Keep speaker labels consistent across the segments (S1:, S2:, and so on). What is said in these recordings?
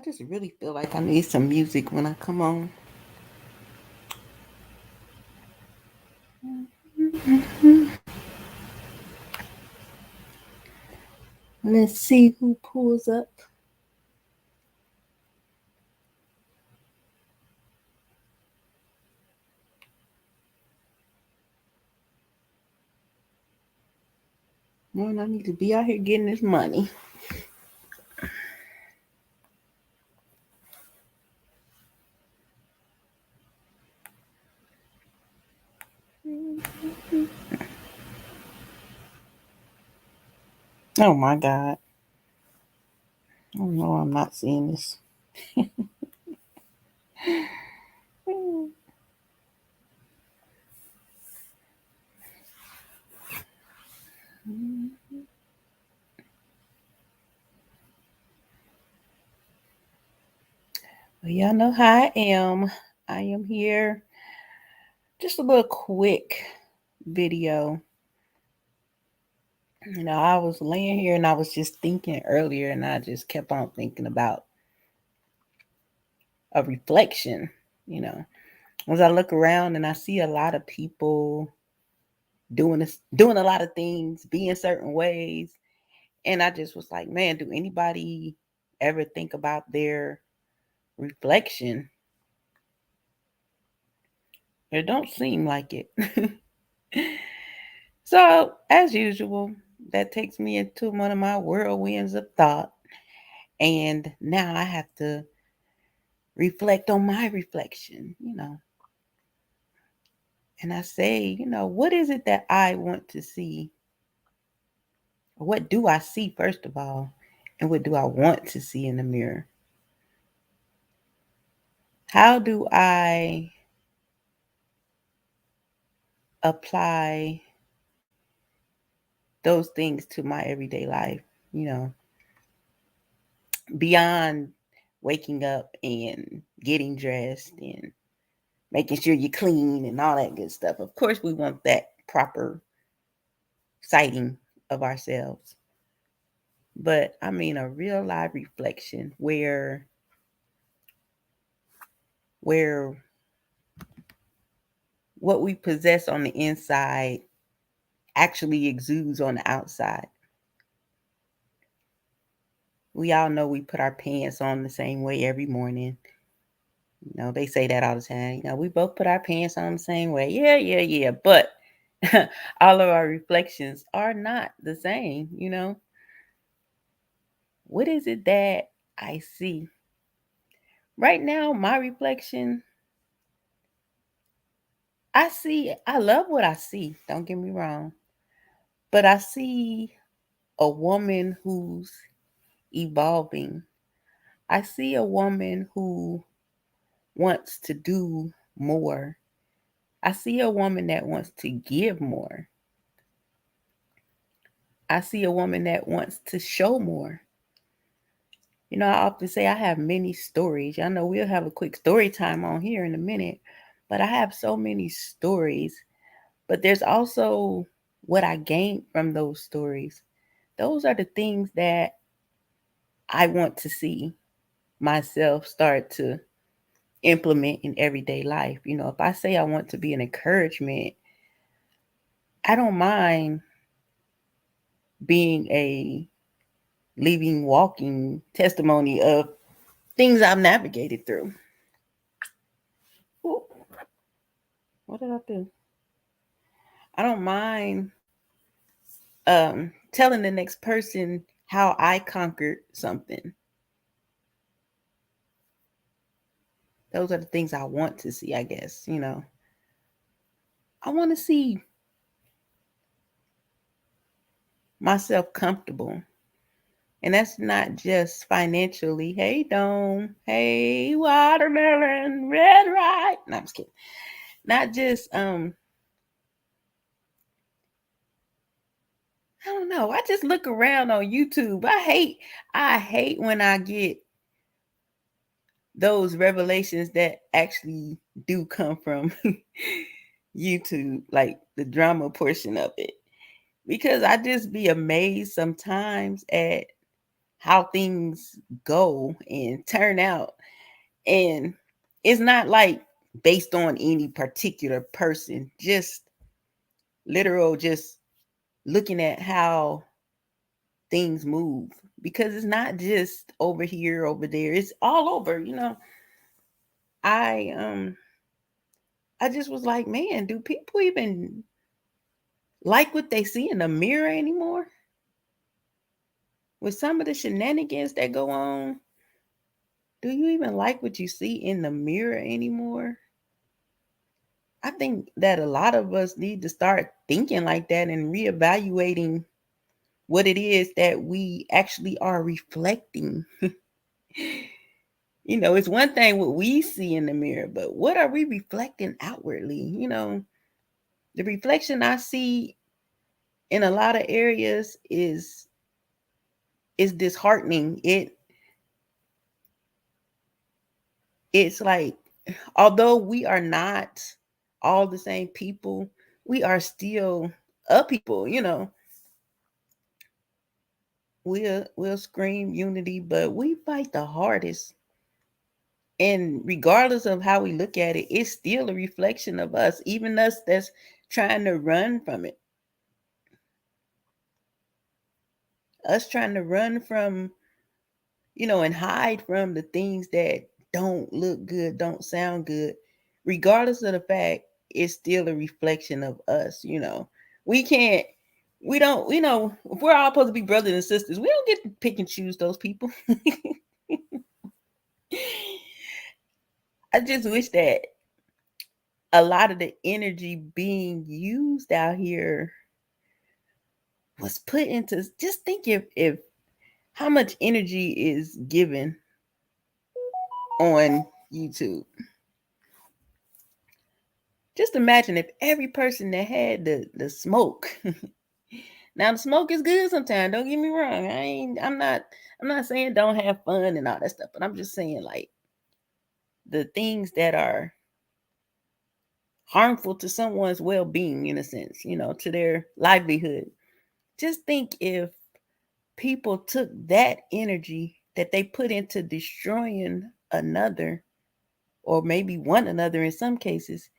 S1: I just really feel like I need some music when I come on. Let's see who pulls up. Man, I need to be out here getting this money. Oh my God. Oh no, I'm not seeing this. Well, y'all know how I am. I am here. Just a little quick video. I was laying here and I was just thinking earlier, and I just kept on thinking about a reflection. You know, as I look around and I see a lot of people doing a lot of things, being certain ways, and I just was like, man, do anybody ever think about their reflection? It don't seem like it. So, as usual, that takes me into one of my whirlwinds of thought. And now I have to reflect on my reflection. And I say, what is it that I want to see? What do I see, first of all? And what do I want to see in the mirror? How do I apply those things to my everyday life? You know, beyond waking up and getting dressed and making sure you're clean and all that good stuff. Of course, we want that proper sighting of ourselves. But I mean a real live reflection where what we possess on the inside actually exudes on the outside. We all know we put our pants on the same way every morning. They say that all the time. We both put our pants on the same way. Yeah, yeah, yeah. But all of our reflections are not the same. What is it that I see? Right now, my reflection, I love what I see. Don't get me wrong. But I see a woman who's evolving. I see a woman who wants to do more. I see a woman that wants to give more. I see a woman that wants to show more. I often say I have many stories. I know we'll have a quick story time on here in a minute, but I have so many stories. But there's also what I gained from those stories. Those are the things that I want to see myself start to implement in everyday life. If I say I want to be an encouragement, I don't mind being a living, walking testimony of things I've navigated through. Ooh, what did I do? I don't mind telling the next person how I conquered something. Those are the things I want to see, I guess. I want to see myself comfortable. And that's not just financially. Hey, Dome. Hey, watermelon. Red right. No, I'm just kidding. Not just I don't know. I just look around on YouTube. I hate when I get those revelations that actually do come from YouTube, like the drama portion of it. Because I just be amazed sometimes at how things go and turn out. And it's not like based on any particular person, just literal, just looking at how things move, because it's not just over here, over there, it's all over, I I just was like, man, do people even like what they see in the mirror anymore? With some of the shenanigans that go on, do you even like what you see in the mirror anymore? I think that a lot of us need to start thinking like that and reevaluating what it is that we actually are reflecting. It's one thing what we see in the mirror, but what are we reflecting outwardly? The reflection I see in a lot of areas is disheartening. It's like, although we are not all the same people, we are still a people. We'll scream unity, but we fight the hardest. And regardless of how we look at it, it's still a reflection of us, even us that's trying to run from it. Us trying to run from, and hide from the things that don't look good, don't sound good. Regardless of the fact, it's still a reflection of us. We can't, we don't, if we're all supposed to be brothers and sisters, we don't get to pick and choose those people. I just wish that a lot of the energy being used out here was put into, just think if how much energy is given on YouTube. Just imagine if every person that had the smoke. Now the smoke is good sometimes, don't get me wrong. I'm not saying don't have fun and all that stuff, but I'm just saying, like, the things that are harmful to someone's well-being, in a sense, to their livelihood. Just think if people took that energy that they put into destroying another, or maybe one another in some cases.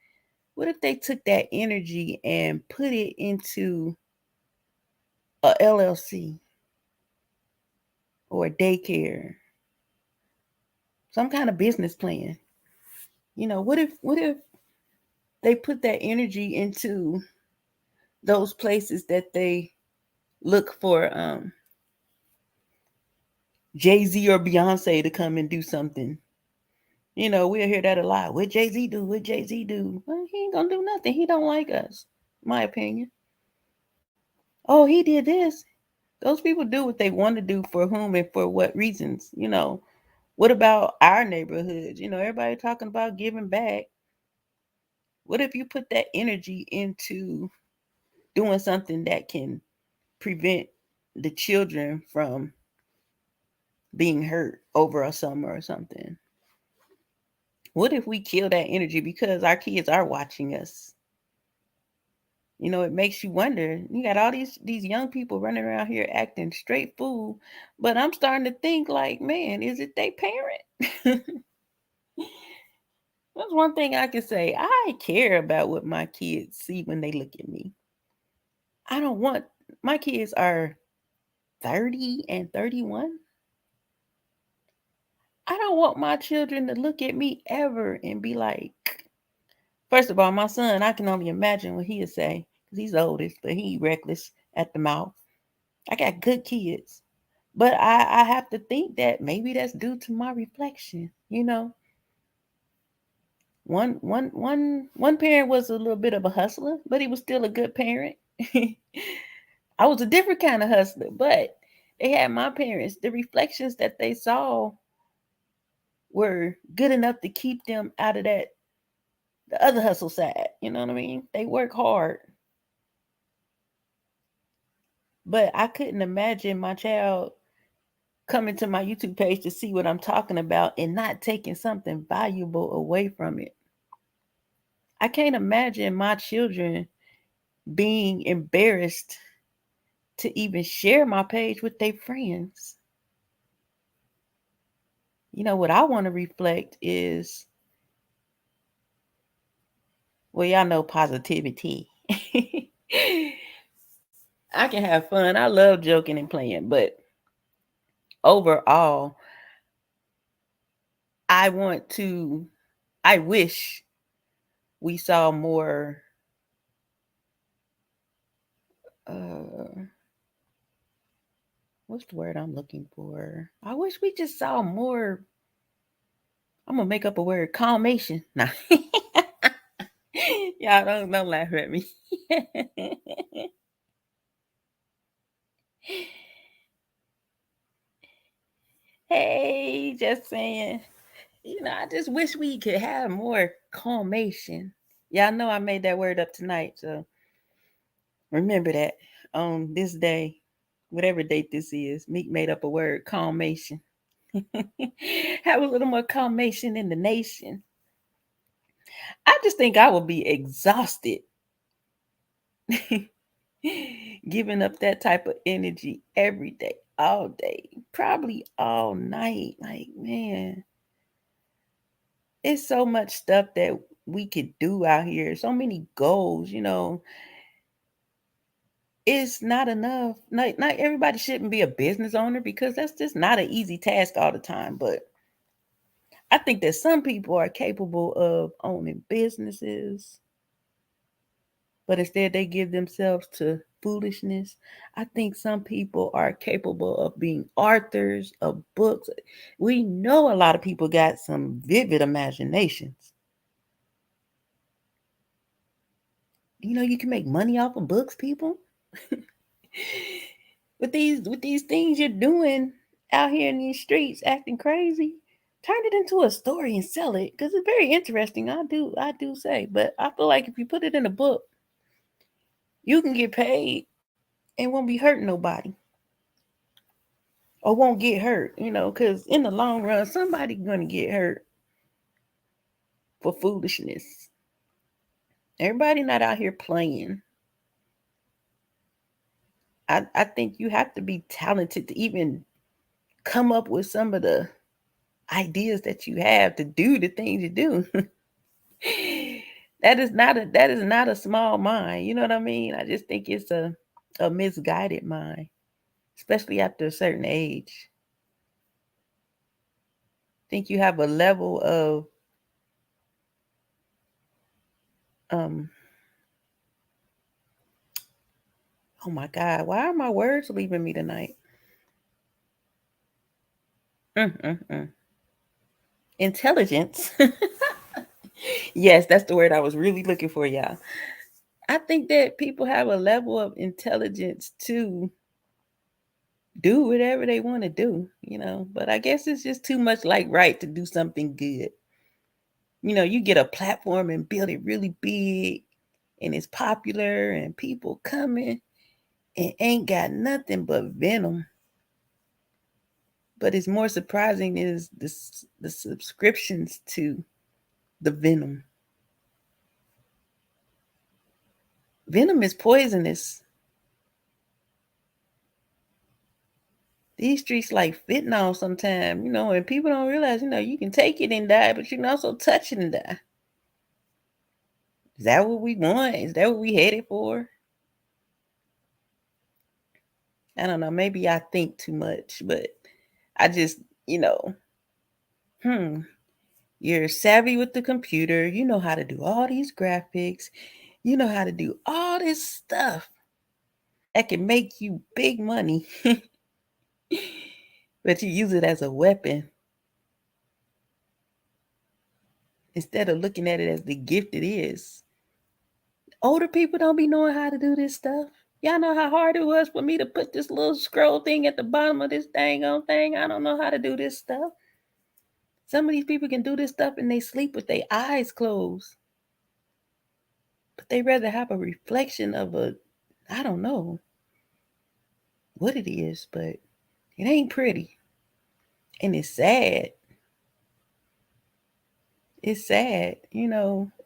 S1: What if they took that energy and put it into a LLC or a daycare, some kind of business plan? What if they put that energy into those places that they look for Jay-Z or Beyonce to come and do something? We'll hear that a lot. What Jay-Z do? What Jay-Z do? Well, he ain't gonna do nothing. He don't like us, my opinion. Oh, he did this. Those people do what they want to do, for whom and for what reasons. What about our neighborhoods? Everybody talking about giving back. What if you put that energy into doing something that can prevent the children from being hurt over a summer or something? What if we kill that energy because our kids are watching us? It makes you wonder. You got all these young people running around here acting straight fool, but I'm starting to think like, man, is it they parent? That's one thing I can say. I care about what my kids see when they look at me. I don't want, my kids are 30 and 31. I don't want my children to look at me ever and be like, first of all, my son, I can only imagine what he'll say, because he's the oldest, but he reckless at the mouth. I got good kids. But I have to think that maybe that's due to my reflection. One parent was a little bit of a hustler, but he was still a good parent. I was a different kind of hustler, but they had my parents. The reflections that they saw were good enough to keep them out of the other hustle side. You know what I mean? They work hard. But I couldn't imagine my child coming to my YouTube page to see what I'm talking about and not taking something valuable away from it. I can't imagine my children being embarrassed to even share my page with their friends. What I want to reflect is, well, y'all know positivity. I can have fun. I love joking and playing, but overall, I want to, I wish we saw more, uh, what's the word I'm looking for? I wish we just saw more. I'm gonna make up a word, calmation. Nah. Y'all don't laugh at me. Hey, just saying. I just wish we could have more calmation. Y'all know I made that word up tonight, so remember that on this day, whatever date this is, Meek made up a word, calmation. Have a little more calmation in the nation. I just think I would be exhausted giving up that type of energy every day, all day, probably all night. Like, man, it's so much stuff that we could do out here, so many goals. It's not enough. Not everybody shouldn't be a business owner because that's just not an easy task all the time. But I think that some people are capable of owning businesses, but instead they give themselves to foolishness. I think some people are capable of being authors of books. We know a lot of people got some vivid imaginations. You can make money off of books, people. With these things you're doing out here in these streets, acting crazy. Turn it into a story and sell it because it's very interesting. I do say, but I feel like if you put it in a book, you can get paid and won't be hurting nobody or won't get hurt. Because in the long run, somebody's gonna get hurt for foolishness. Everybody not out here playing. I think you have to be talented to even come up with some of the ideas that you have to do the things you do. That is not a small mind. You know what I mean? I just think it's a misguided mind, especially after a certain age. Think you have a level of um oh my god, why are my words leaving me tonight? Mm-mm-mm. Intelligence. Yes, that's the word I was really looking for, y'all. I think that people have a level of intelligence to do whatever they want to do. But I guess it's just too much like right to do something good. You get a platform and build it really big and it's popular and people coming and ain't got nothing but venom. But it's more surprising is the subscriptions to the venom. Venom is poisonous. These streets like fentanyl sometimes, and people don't realize, you can take it and die, but you can also touch it and die. Is that what we want? Is that what we headed for? I don't know. Maybe I think too much, but I just, you know, hmm, you're savvy with the computer. You know how to do all these graphics. You know how to do all this stuff that can make you big money, but you use it as a weapon instead of looking at it as the gift it is. Older people don't be knowing how to do this stuff. Y'all know how hard it was for me to put this little scroll thing at the bottom of this dang on thing. I don't know how to do this stuff. Some of these people can do this stuff and they sleep with their eyes closed. But they rather have a reflection of I don't know what it is, but it ain't pretty. And it's sad. It's sad,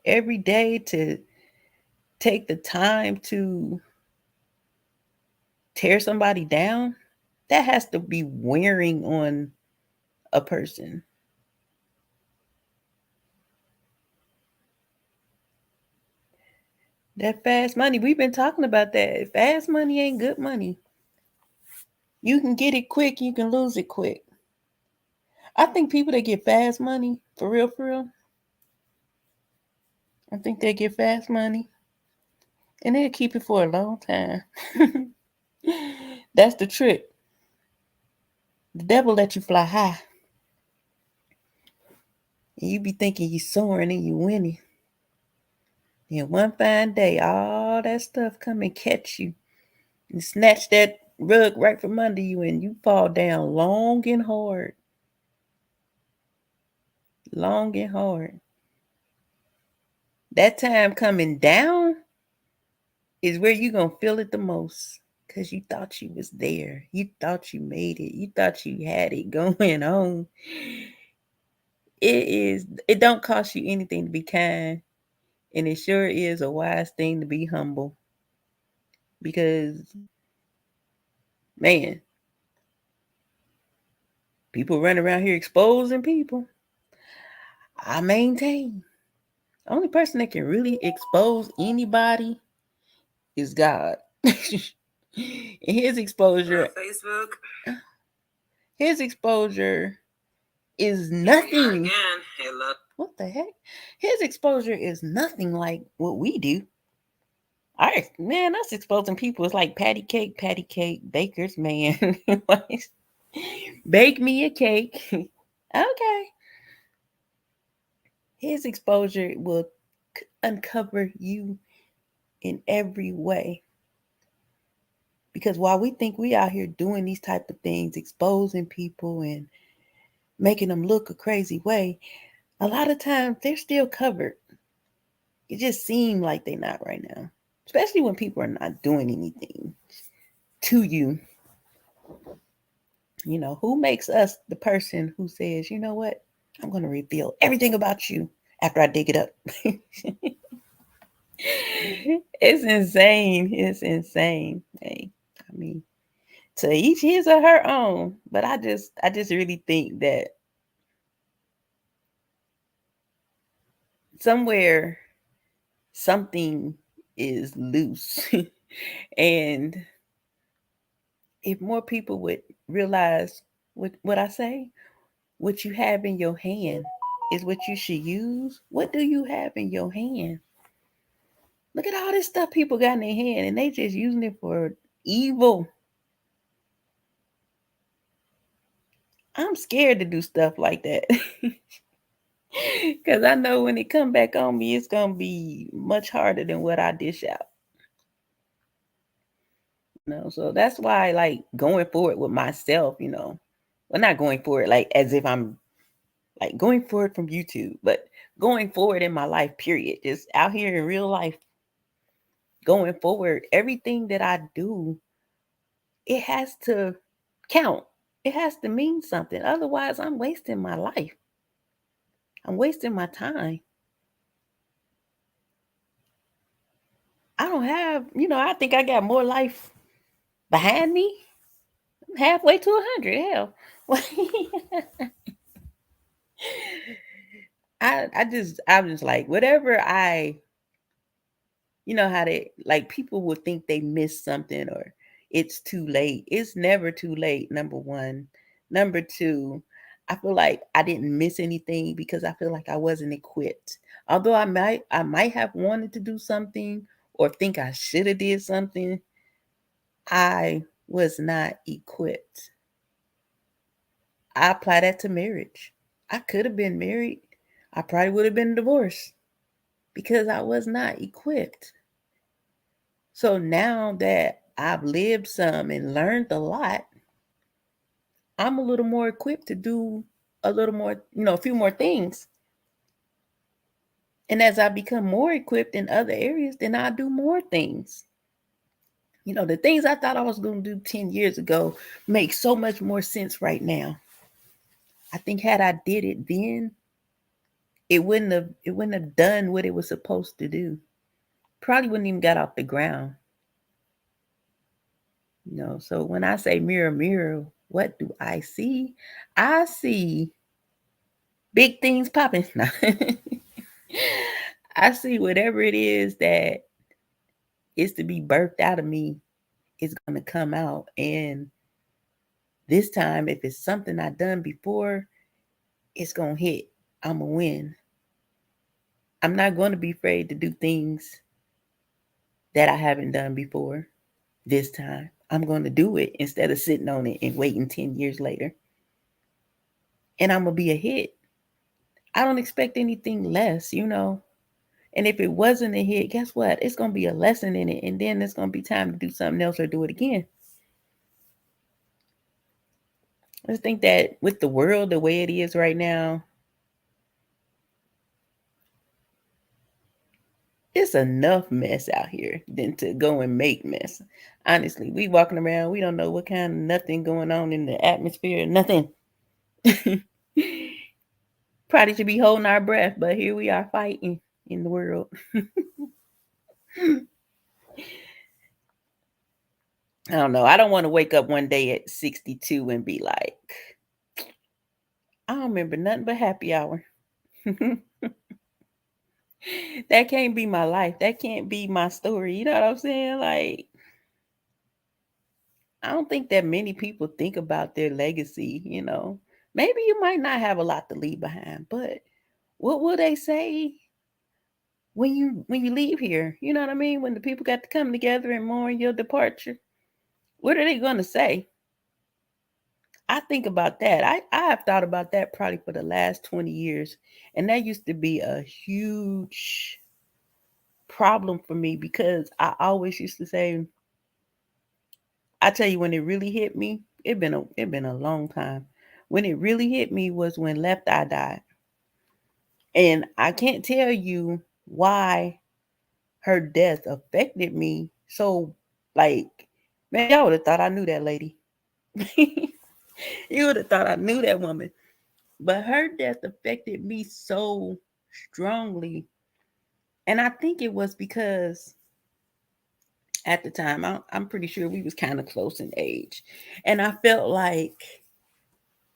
S1: every day to take the time to tear somebody down, that has to be wearing on a person. That fast money, we've been talking about that. Fast money ain't good money. You can get it quick, you can lose it quick. I think people that get fast money, for real, I think they get fast money and they'll keep it for a long time. That's the trick. The devil let you fly high. And you be thinking you soaring and you winning. And one fine day, all that stuff come and catch you and snatch that rug right from under you, and you fall down long and hard. Long and hard. That time coming down is where you going to feel it the most. Because you thought you was there. You thought you made it. You thought you had it going on. It don't cost you anything to be kind. And it sure is a wise thing to be humble. Because, man, people run around here exposing people. I maintain. The only person that can really expose anybody is God. And his exposure, Facebook. His exposure is nothing. What the heck? His exposure is nothing like what we do. All right, man, us exposing people is like patty cake, bakers, man. Bake me a cake. Okay. His exposure will uncover you in every way. Because while we think we out here doing these type of things, exposing people and making them look a crazy way, a lot of times they're still covered. It just seems like they're not right now, especially when people are not doing anything to you. You know, who makes us the person who says, you know what, I'm going to reveal everything about you after I dig it up. It's insane. It's insane. Hey, I mean, to each his or her own. But I just really think that somewhere something is loose. And if more people would realize what I say, what you have in your hand is what you should use. What do you have in your hand? Look at all this stuff people got in their hand and they just using it for evil. I'm scared to do stuff like that. Because I know when it come back on me, it's going to be much harder than what I dish out. So that's why, like, going forward with myself, well, not going forward, like, as if I'm, like, going forward from YouTube, but going forward in my life, period, just out here in real life, going forward, everything that I do, it has to count. It has to mean something. Otherwise, I'm wasting my life. I'm wasting my time. I don't have, I think I got more life behind me. I'm halfway to 100. Hell. I'm just like, whatever how they, like, people will think they missed something or it's too late. It's never too late, number one. Number two, I feel like I didn't miss anything because I feel like I wasn't equipped. Although I might have wanted to do something or think I should have did something, I was not equipped. I apply that to marriage. I could have been married. I probably would have been divorced because I was not equipped. So now that I've lived some and learned a lot, I'm a little more equipped to do a little more, a few more things. And as I become more equipped in other areas, then I do more things. The things I thought I was going to do 10 years ago make so much more sense right now. I think had I did it then, it wouldn't have done what it was supposed to do. Probably wouldn't even got off the ground. So when I say mirror, mirror, what do I see? I see big things popping. I see whatever it is that is to be birthed out of me is going to come out. And this time, if it's something I done before, it's going to hit. I'm going to win. I'm not going to be afraid to do things that I haven't done before this time. I'm going to do it instead of sitting on it and waiting 10 years later. And I'm going to be a hit. I don't expect anything less, you know. And if it wasn't a hit, guess what? It's going to be a lesson in it. And then it's going to be time to do something else or do it again. I just think that with the world the way it is right now, it's enough mess out here than to go and make mess. Honestly, we walking around, we don't know what kind of nothing going on in the atmosphere, nothing. Probably should be holding our breath, but here we are fighting in the world. I don't know. I don't want to wake up one day at 62 and be like, I don't remember nothing but happy hour. That can't be my life. That can't be my story. You know what I'm saying? Like, I don't think that many people think about their legacy, you know. Maybe you might not have a lot to leave behind, but what will they say when you leave here? You know what I mean? When the people got to come together and mourn your departure, what are they going to say? I think about that. I have thought about that probably for the last 20 years. And that used to be a huge problem for me because I always used to say, I tell you when it really hit me, it been a long time. When it really hit me was when Left Eye died. And I can't tell you why her death affected me. So like, man, y'all would have thought I knew that lady. You would have thought I knew that woman. But her death affected me so strongly. And I think it was because at the time, I'm pretty sure we was kind of close in age. And I felt like,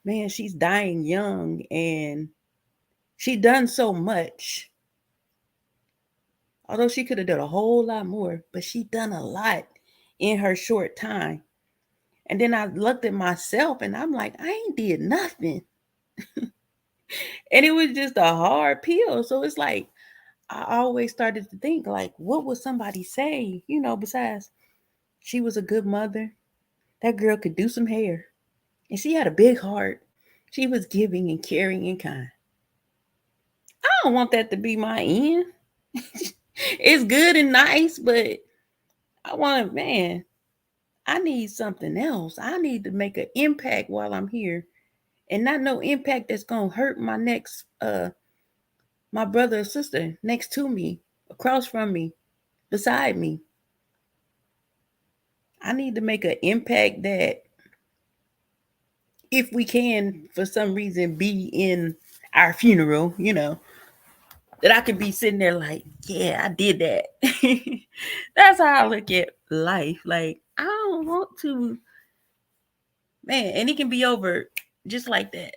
S1: man, she's dying young and she done so much. Although she could have done a whole lot more, but she done a lot in her short time. And then I looked at myself and I'm like, I ain't did nothing. And it was just a hard pill. So it's like I always started to think like, what would somebody say? You know, besides she was a good mother. That girl could do some hair. And she had a big heart. She was giving and caring and kind. I don't want that to be my end. It's good and nice, but I want, man, I need something else. I need to make an impact while I'm here. And not no impact that's gonna hurt my next my brother or sister next to me, across from me, beside me. I need to make an impact that if we can for some reason be in our funeral, you know, that I could be sitting there like, yeah, I did that. That's how I look at life. Like, I don't want to, man, and it can be over just like that.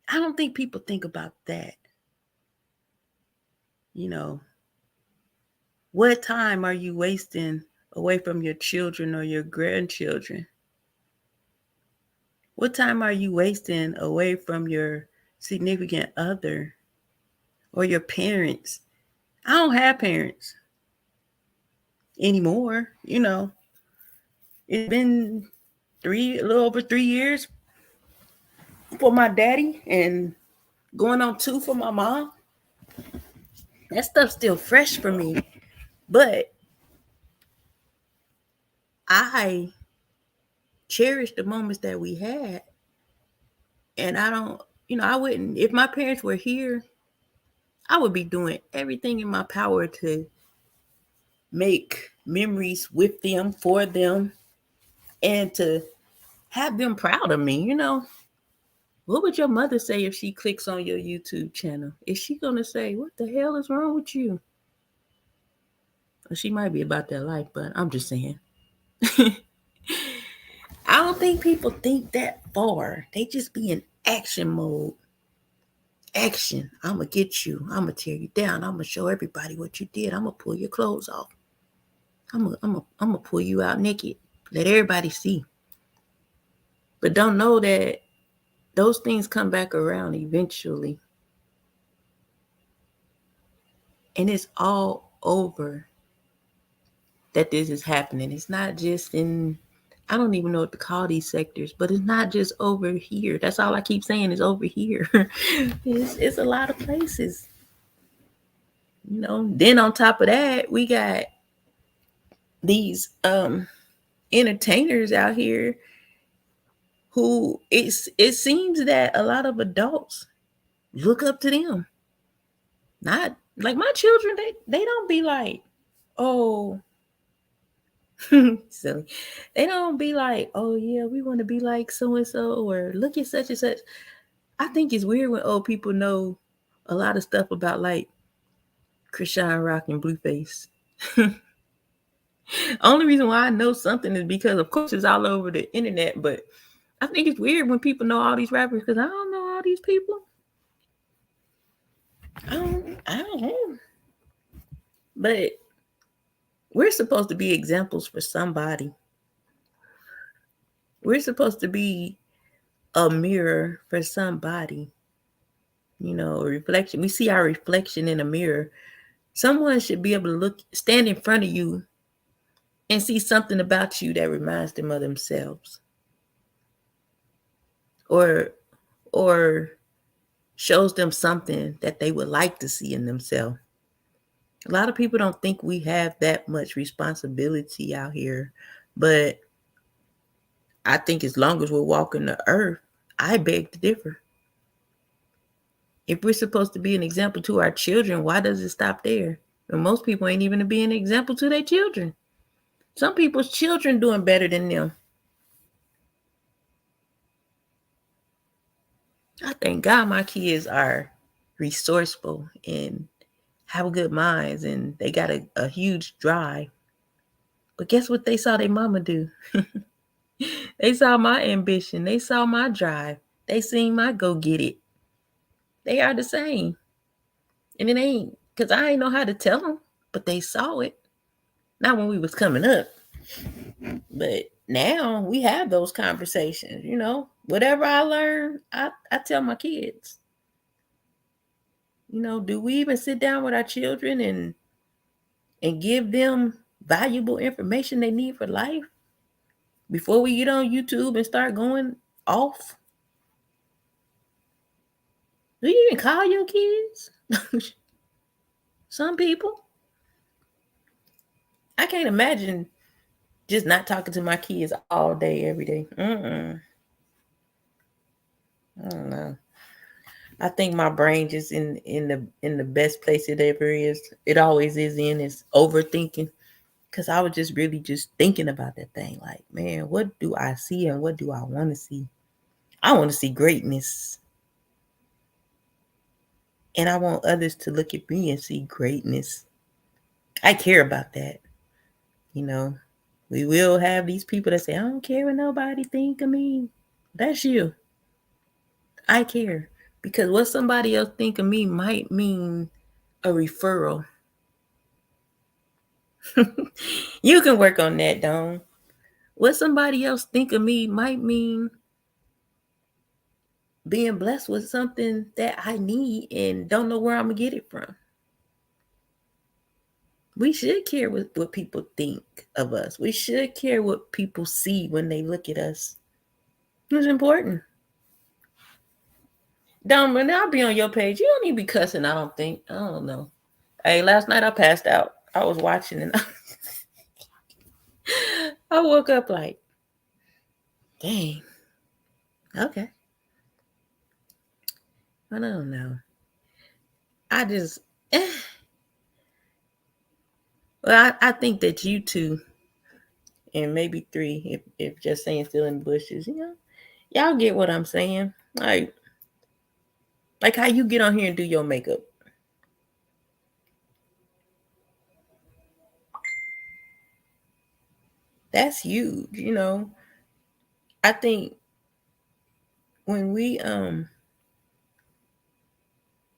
S1: I don't think people think about that. You know, what time are you wasting away from your children or your grandchildren? What time are you wasting away from your significant other or your parents? I don't have parents anymore. You know, it's been a little over 3 years for my daddy and going on 2 for my mom. That stuff's still fresh for me. But I cherish the moments that we had. And I don't, you know, I wouldn't, if my parents were here, I would be doing everything in my power to make memories with them, for them, and to have them proud of me, you know. What would your mother say if she clicks on your YouTube channel? Is she going to say, what the hell is wrong with you? Well, she might be about that life, but I'm just saying. I don't think people think that far. They just be in action mode. Action. I'm going to get you. I'm going to tear you down. I'm going to show everybody what you did. I'm going to pull your clothes off. I'm gonna pull you out naked. Let everybody see. But don't know that those things come back around eventually. And it's all over that this is happening. It's not just in, I don't even know what to call these sectors, but it's not just over here. That's all I keep saying is over here. It's a lot of places. Then on top of that, we got these entertainers out here who it seems that a lot of adults look up to them. Not like my children, they don't be like, oh, silly. They don't be like, oh yeah, we want to be like so and so, or look at such and such. I think it's weird when old people know a lot of stuff about like Krishan Rock and Blueface. Only reason why I know something is because, of course, it's all over the internet. But I think it's weird when people know all these rappers because I don't know all these people. I don't know. But we're supposed to be examples for somebody. We're supposed to be a mirror for somebody. A reflection. We see our reflection in a mirror. Someone should be able to stand in front of you and see something about you that reminds them of themselves. Or shows them something that they would like to see in themselves. A lot of people don't think we have that much responsibility out here, but I think as long as we're walking the earth, I beg to differ. If we're supposed to be an example to our children, why does it stop there? And most people ain't even to be an example to their children. Some people's children doing better than them. I thank God my kids are resourceful and have good minds, and they got a huge drive. But guess what they saw their mama do? They saw my ambition. They saw my drive. They seen my go get it. They are the same. And it ain't, because I ain't know how to tell them, but they saw it. Not when we was coming up. But now we have those conversations, Whatever I learn, I tell my kids. Do we even sit down with our children and give them valuable information they need for life before we get on YouTube and start going off? Do you even call your kids? Some people. I can't imagine just not talking to my kids all day, every day. I don't know. I think my brain just in the best place it ever is. It always is is overthinking. Because I was just really just thinking about that thing. Like, man, what do I see and what do I want to see? I want to see greatness. And I want others to look at me and see greatness. I care about that. We will have these people that say, I don't care what nobody think of me. That's you. I care. Because what somebody else think of me might mean a referral. You can work on that, Dawn. What somebody else think of me might mean being blessed with something that I need and don't know where I'm going to get it from. We should care what people think of us. We should care what people see when they look at us. It's important. Don't, when I'll be on your page, you don't need to be cussing, I don't think. I don't know. Hey, last night I passed out. I was watching and I woke up like, dang. Okay. I don't know. I just, well, I think that you two and maybe three, if just saying still in the bushes, y'all get what I'm saying. Like how you get on here and do your makeup. That's huge, I think when we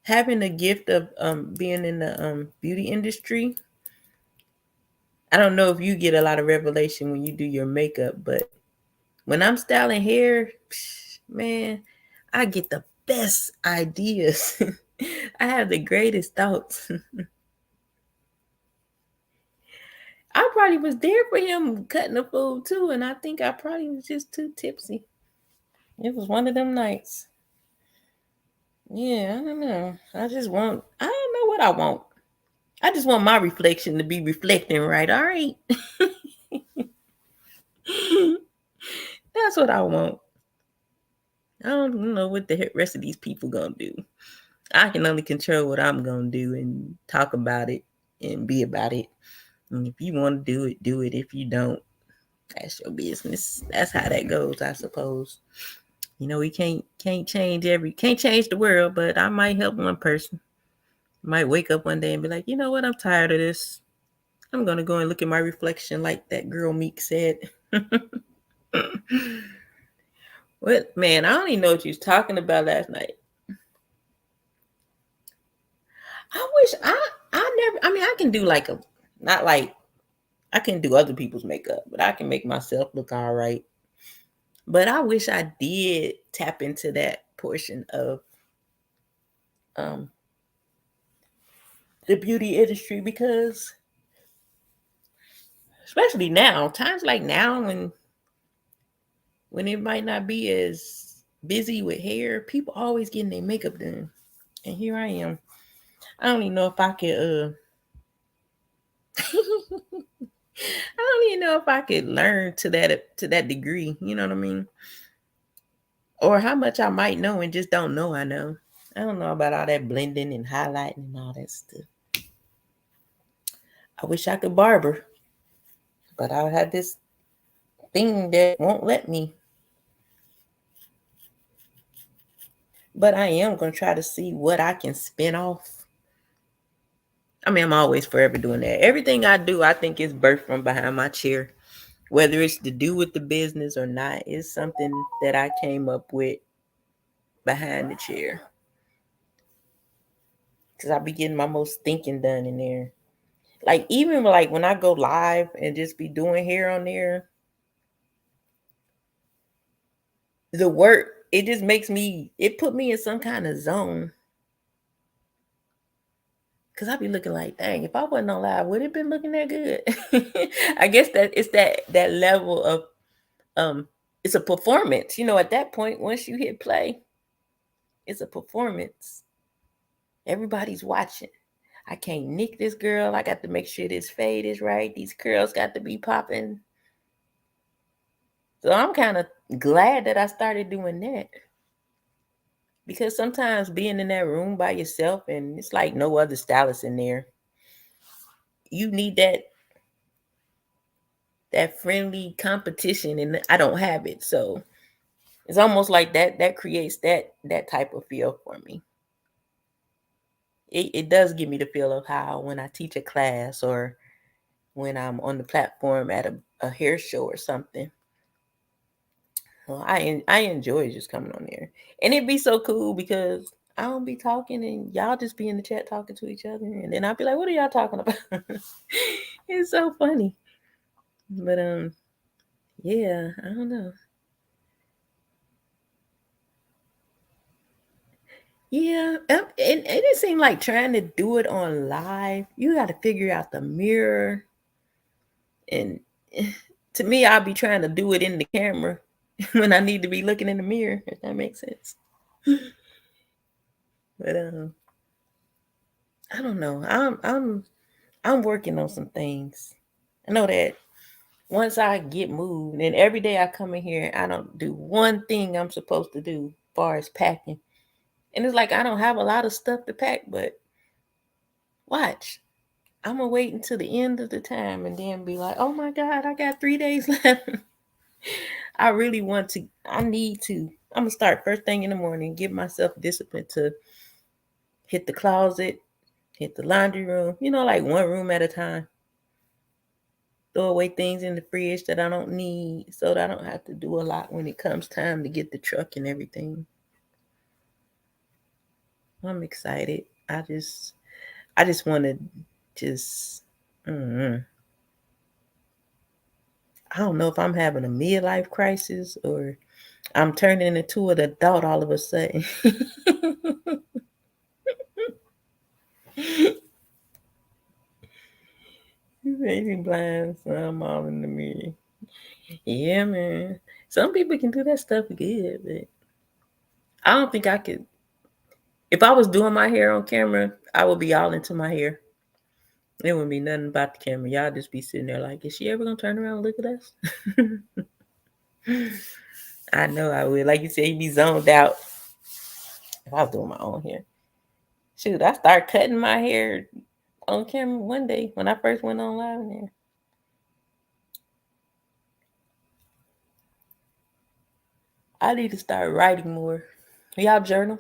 S1: having the gift of being in the beauty industry, I don't know if you get a lot of revelation when you do your makeup, but when I'm styling hair, man, I get the best ideas. I have the greatest thoughts. I probably was there for him cutting the food too, and I think I probably was just too tipsy. It was one of them nights. Yeah, I don't know. I don't know what I want. I just want my reflection to be reflecting right. All right. That's what I want. I don't know what the rest of these people gonna do. I can only control what I'm gonna do and talk about it and be about it. And if you want to do it, do it. If you don't, that's your business. That's how that goes, I suppose. You know, we can't change the world, but I might help one person. Might wake up one day and be like, you know what, I'm tired of this. I'm gonna go and look at my reflection like that girl Meek said. What man, I don't even know what you was talking about last night. I wish I mean I can do like a not like I can do other people's makeup, but I can make myself look all right. But I wish I did tap into that portion of um the beauty industry because especially now, times like now when it might not be as busy with hair, people always getting their makeup done. And here I am. I don't even know if I could I don't even know if I could learn to that degree, you know what I mean? Or how much I might know and just don't know I know. I don't know about all that blending and highlighting and all that stuff. I wish I could barber, but I have this thing that won't let me. But I am going to try to see what I can spin off. I mean, I'm always forever doing that. Everything I do, I think is birthed from behind my chair. Whether it's to do with the business or not, it's something that I came up with behind the chair. Because I be getting my most thinking done in there. Like, even like when I go live and just be doing hair on there, the work, it just it put me in some kind of zone. Cause I be looking like, dang, if I wasn't on live, would it been looking that good? I guess that it's that level of it's a performance. You know, at that point, once you hit play, it's a performance. Everybody's watching. I can't nick this girl. I got to make sure this fade is right. These curls got to be popping. So I'm kind of glad that I started doing that. Because sometimes being in that room by yourself and it's like no other stylist in there, you need that friendly competition and I don't have it. So it's almost like that creates that type of feel for me. It does give me the feel of how when I teach a class or when I'm on the platform at a hair show or something. Well, I enjoy just coming on there. And it'd be so cool because I don't be talking and y'all just be in the chat talking to each other. And then I'll be like, what are y'all talking about? It's so funny. But yeah, I don't know. Yeah, and it seemed like trying to do it on live, you got to figure out the mirror. And to me, I'll be trying to do it in the camera when I need to be looking in the mirror, if that makes sense. But I don't know. I'm working on some things. I know that once I get moved, and every day I come in here, I don't do one thing I'm supposed to do as far as packing. And it's like I don't have a lot of stuff to pack, but watch. I'm gonna wait until the end of the time and then be like, oh my God, I got 3 days left. I really want to, I need to. I'm gonna start first thing in the morning, give myself discipline to hit the closet, hit the laundry room, like one room at a time. Throw away things in the fridge that I don't need so that I don't have to do a lot when it comes time to get the truck and everything. I'm excited. I just want to just, mm-hmm. I don't know if I'm having a midlife crisis or I'm turning into an adult all of a sudden. Crazy blind, so I'm all in the mirror. Yeah, man. Some people can do that stuff good, but I don't think I could. If I was doing my hair on camera, I would be all into my hair. It wouldn't be nothing about the camera. Y'all just be sitting there like, is she ever gonna turn around and look at us? I know I would. Like you said, you be zoned out. If I was doing my own hair. Shoot, I started cutting my hair on camera one day when I first went on live in there. I need to start writing more. Y'all journal?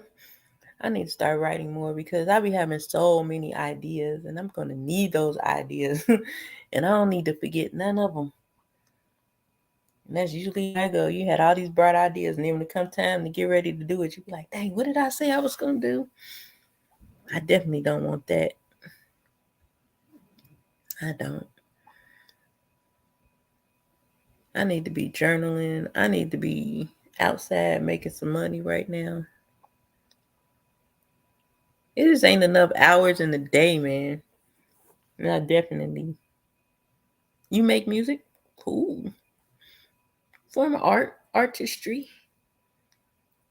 S1: I need to start writing more because I be having so many ideas and I'm gonna need those ideas. And I don't need to forget none of them. And that's usually how I go. You had all these bright ideas, and then when it comes time to get ready to do it, you be like, dang, what did I say I was gonna do? I definitely don't want that. I don't. I need to be journaling. I need to be outside making some money right now. It just ain't enough hours in the day, man. Not definitely. You make music? Cool. Form of artistry.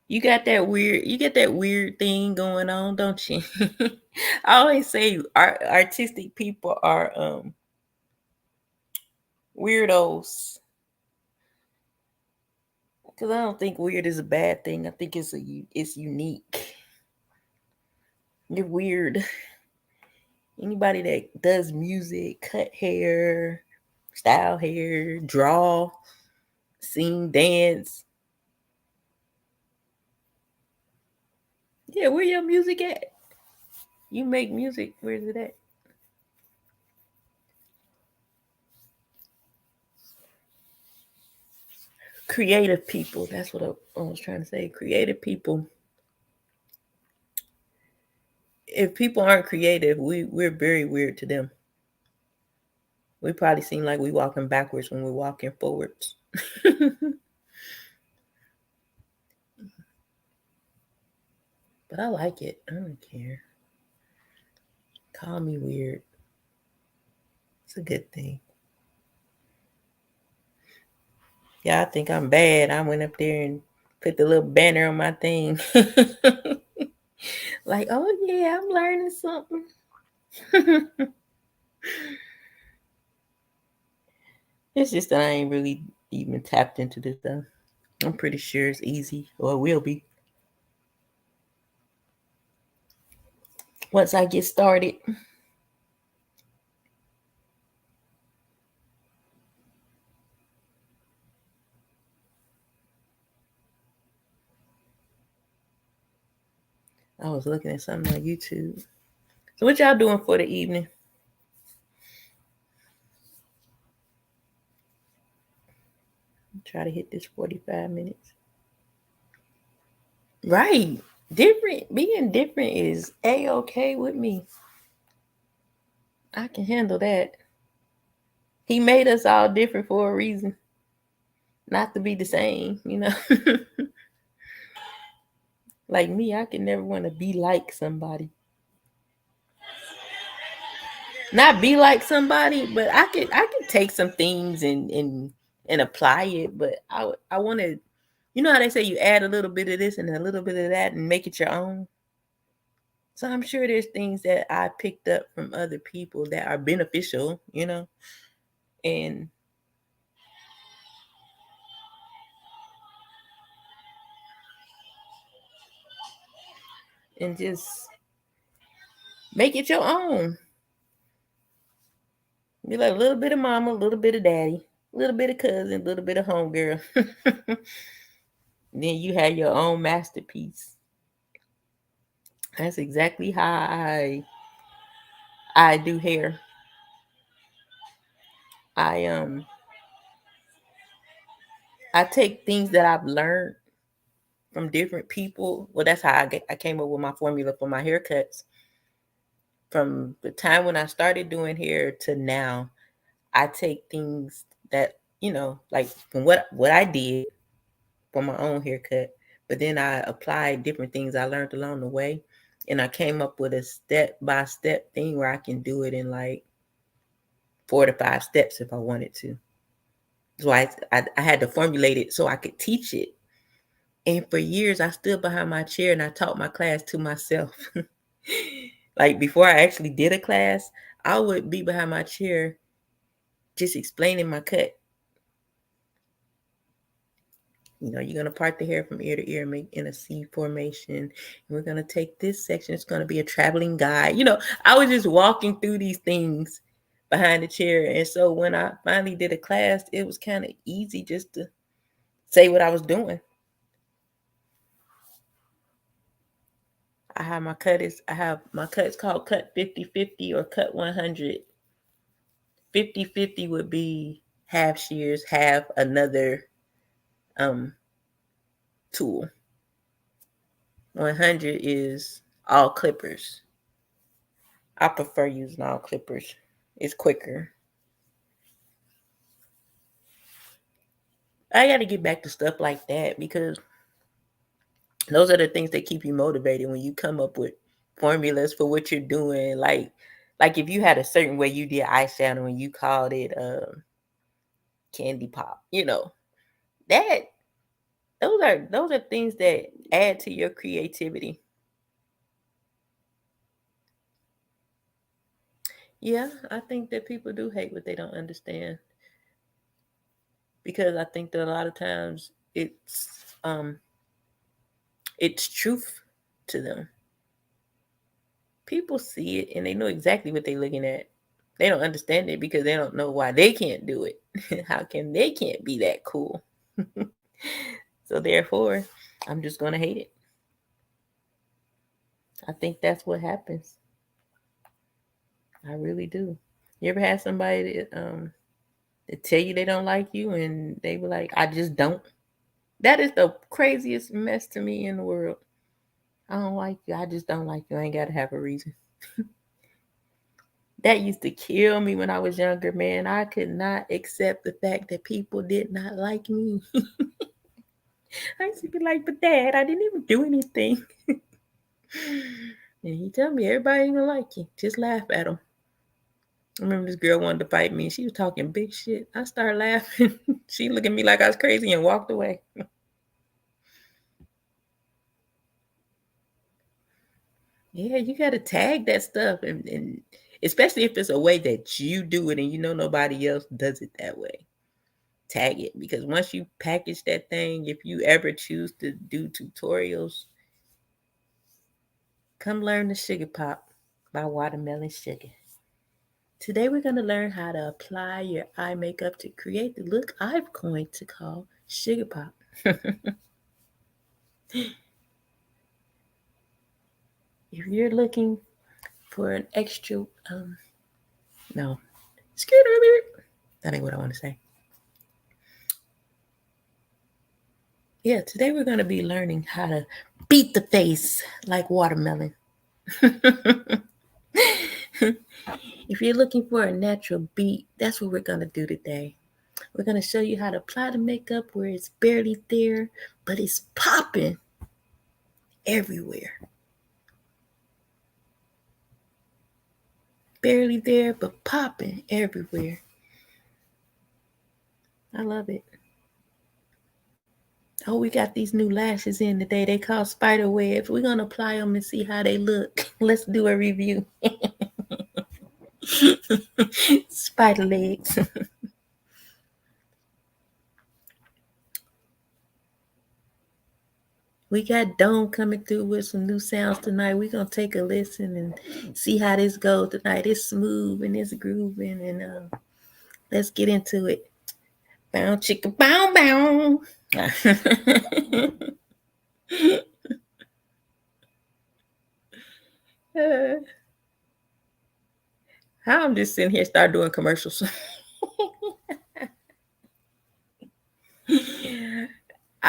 S1: You get that weird thing going on, don't you? I always say artistic people are weirdos. Cause I don't think weird is a bad thing. I think it's unique. You're weird. Anybody that does music, cut hair, style hair, draw, sing, dance. Yeah, where your music at? You make music. Where's it at? Creative people. That's what I was trying to say. Creative people. If people aren't creative, we're very weird to them. We probably seem like we walking backwards when we're walking forwards. But I like it. I don't care. Call me weird. It's a good thing. Yeah, I think I'm bad. I went up there and put the little banner on my thing. Like, oh yeah, I'm learning something. It's just that I ain't really even tapped into this stuff. I'm pretty sure it's easy, or it will be. Once I get started. I was looking at something on YouTube. So what y'all doing for the evening? Try to hit this 45 minutes. Right. Different. Being different is A-okay with me. I can handle that. He made us all different for a reason. Not to be the same, you know. Like me, I can never want to be like somebody. Not be like somebody, but I could take some things and apply it, but I want to, you know how they say you add a little bit of this and a little bit of that and make it your own. So I'm sure there's things that I picked up from other people that are beneficial, you know, and just make it your own. Be like a little bit of mama, a little bit of daddy, a little bit of cousin, a little bit of homegirl. Then you have your own masterpiece. That's exactly how I do hair. I I take things that I've learned from different people. Well, that's how I came up with my formula for my haircuts. From the time when I started doing hair to now, I take things that like from what I did for my own haircut, but then I applied different things I learned along the way, and I came up with a step-by-step thing where I can do it in like 4 to 5 steps if I wanted to. So I had to formulate it so I could teach it. And for years, I stood behind my chair and I taught my class to myself. Like before I actually did a class, I would be behind my chair just explaining my cut. You're going to part the hair from ear to ear, make in a C formation. And we're going to take this section. It's going to be a traveling guide. I was just walking through these things behind the chair. And so when I finally did a class, it was kind of easy just to say what I was doing. I have my cuts called cut 50/50 or cut 100. 50/50 would be half shears, half another tool. 100 is all clippers. I prefer using all clippers. It's quicker. I got to get back to stuff like that because those are the things that keep you motivated when you come up with formulas for what you're doing. Like if you had a certain way you did eyeshadow and you called it candy pop, that those are things that add to your creativity. Yeah, I think that people do hate what they don't understand because I think that a lot of times it's truth to them. People see it and they know exactly what they're looking at. They don't understand it because they don't know why they can't do it. How can they can't be that cool? So therefore, I'm just gonna hate it. I think that's what happens. I really do. You ever had somebody that tell you they don't like you and they were like, I just don't? That is the craziest mess to me in the world. I don't like you. I just don't like you. I ain't gotta have a reason. That used to kill me when I was younger, man. I could not accept the fact that people did not like me. I used to be like, but Dad, I didn't even do anything. And he told me, everybody ain't gonna like you. Just laugh at them. I remember this girl wanted to fight me and she was talking big shit. I started laughing. She looked at me like I was crazy and walked away. Yeah, you got to tag that stuff. And especially if it's a way that you do it and nobody else does it that way. Tag it, because once you package that thing, if you ever choose to do tutorials, come learn the Sugar Pop by Watermelon Sugar. Today we're going to learn how to apply your eye makeup to create the look I'm going to call Sugar Pop. If you're looking for an extra, no, that ain't what I want to say. Yeah, today we're going to be learning how to beat the face like watermelon. If you're looking for a natural beat, that's what we're going to do today. We're going to show you how to apply the makeup where it's barely there, but it's popping everywhere. Barely there, but popping everywhere. I love it. Oh, we got these new lashes in today. They call spider webs. We're going to apply them and see how they look. Let's do a review. Spider legs. We got Dome coming through with some new sounds tonight. We're going to take a listen and see how this goes tonight. It's smooth and it's grooving. And let's get into it. Bow, chicka, bow, bow. How I'm just sitting here start doing commercials.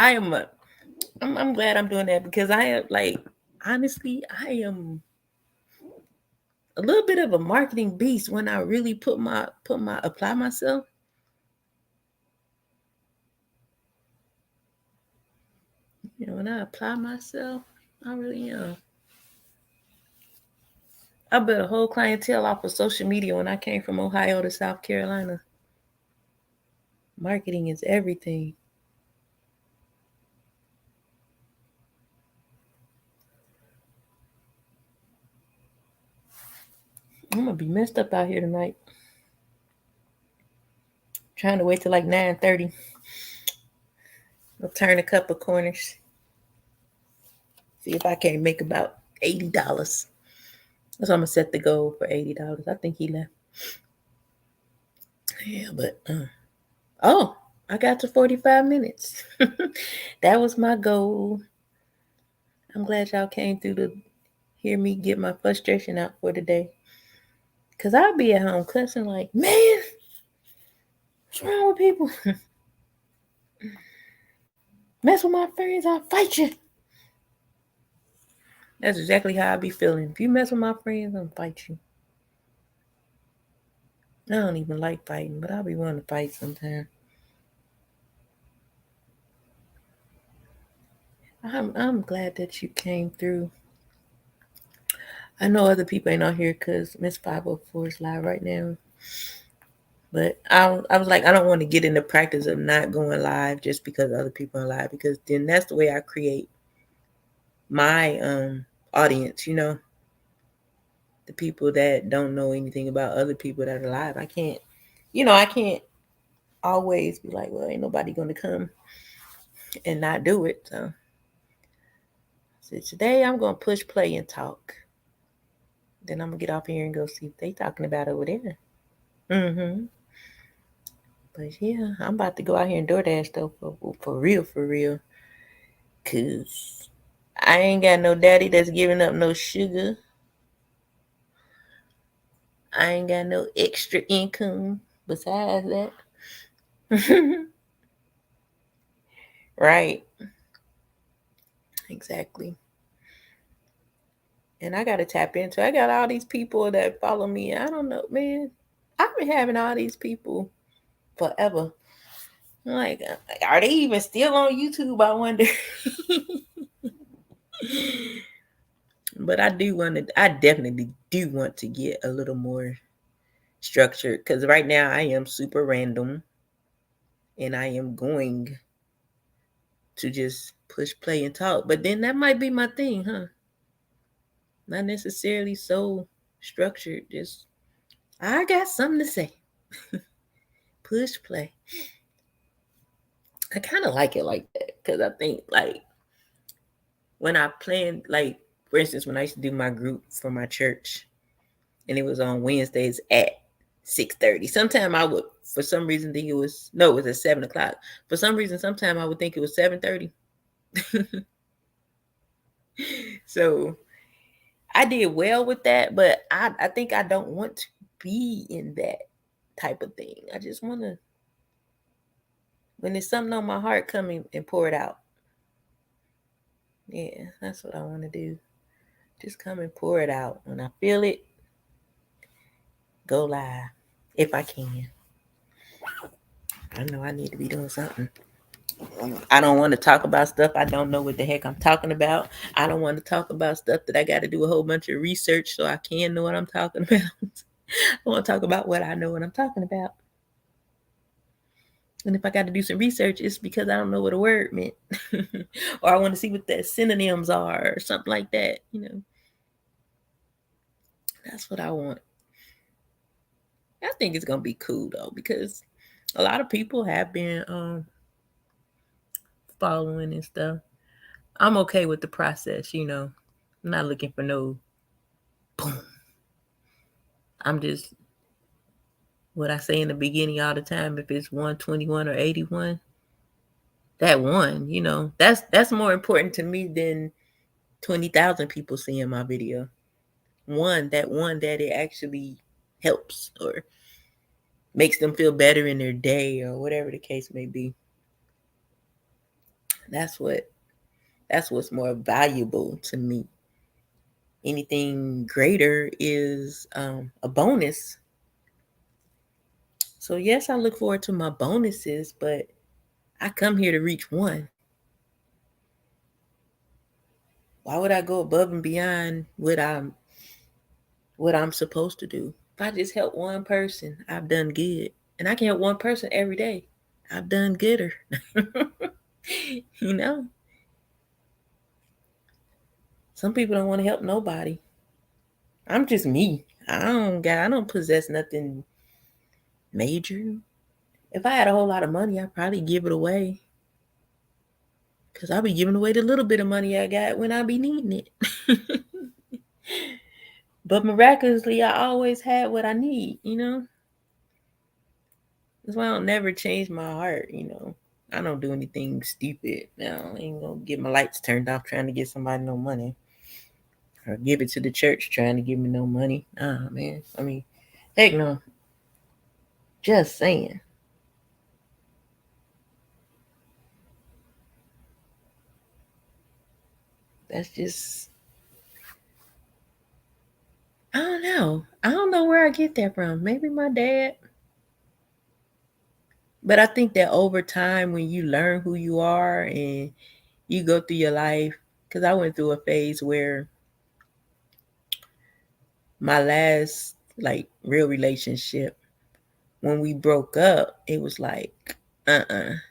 S1: I'm glad I'm doing that because I am honestly, I am a little bit of a marketing beast when I really apply myself. When I apply myself, I really am. I built a whole clientele off of social media when I came from Ohio to South Carolina. Marketing is everything. I'm gonna be messed up out here tonight. Trying to wait till like 9:30. I'll turn a couple corners. See if I can't make about $80. That's why I'm gonna set the goal for $80. I think he left. Yeah, but oh, I got to 45 minutes. That was my goal. I'm glad y'all came through to hear me get my frustration out for the day. Cause I'll be at home cussing like, man, what's wrong with people? Mess with my friends, I'll fight you. That's exactly how I be feeling. If you mess with my friends, I'll fight you. I don't even like fighting, but I'll be wanting to fight sometimes. I'm glad that you came through. I know other people ain't on here because Miss 504 is live right now. But I was like, I don't want to get in the practice of not going live just because other people are live, because then that's the way I create my audience, the people that don't know anything about other people that are live. I can't, I can't always be like, well, ain't nobody gonna come and not do it. So today I'm gonna push play and talk. Then I'm gonna get off here and go see what they talking about over there. Mm-hmm. But yeah, I'm about to go out here and DoorDash though, for real, for real. Cause I ain't got no daddy that's giving up no sugar. I ain't got no extra income besides that. Right. Exactly. And I gotta tap into. I got all these people that follow me. I don't know, man. I've been having all these people forever. I'm like, are they even still on YouTube? I wonder. But I definitely do want to get a little more structured, because right now I am super random and I am going to just push play and talk. But then that might be my thing, huh? Not necessarily so structured. Just, I got something to say. Push play. I kind of like it like that, because I think, like, when I planned, like, for instance, when I used to do my group for my church, and it was on Wednesdays at 6:30. Sometimes I would, for some reason, think it was at 7 o'clock. For some reason, sometimes I would think it was 7:30. So I did well with that, but I think I don't want to be in that type of thing. I just want to, when there's something on my heart, come and pour it out. Yeah, that's what I want to do. Just come and pour it out. When I feel it, go live if I can. I know I need to be doing something. I don't want to talk about stuff I don't know what the heck I'm talking about. I don't want to talk about stuff that I got to do a whole bunch of research so I can know what I'm talking about. I want to talk about what I know what I'm talking about. And if I got to do some research, it's because I don't know what a word meant. Or I want to see what the synonyms are or something like that. That's what I want. I think it's going to be cool, though, because a lot of people have been following and stuff. I'm okay with the process, I'm not looking for no boom. I'm just, what I say in the beginning all the time, if it's 121 or 81, that one, that's more important to me than 20,000 people seeing my video. That one that it actually helps or makes them feel better in their day or whatever the case may be. That's what's more valuable to me. Anything greater is a bonus. So yes, I look forward to my bonuses, but I come here to reach one. Why would I go above and beyond what I'm supposed to do? If I just help one person, I've done good. And I can help one person every day. I've done gooder. You know? Some people don't want to help nobody. I'm just me. I don't possess nothing major. If I had a whole lot of money, I'd probably give it away. Cause I'll be giving away the little bit of money I got when I be needing it. But miraculously, I always had what I need, you know? That's why I don't never change my heart, you know? I don't do anything stupid. Now, I ain't gonna get my lights turned off trying to get somebody no money. Or give it to the church trying to give me no money. Man. I mean, heck no. Just saying. That's just, I don't know. I don't know where I get that from. Maybe my dad. But I think that over time, when you learn who you are and you go through your life, because I went through a phase where my last like real relationship, when we broke up, it was like, it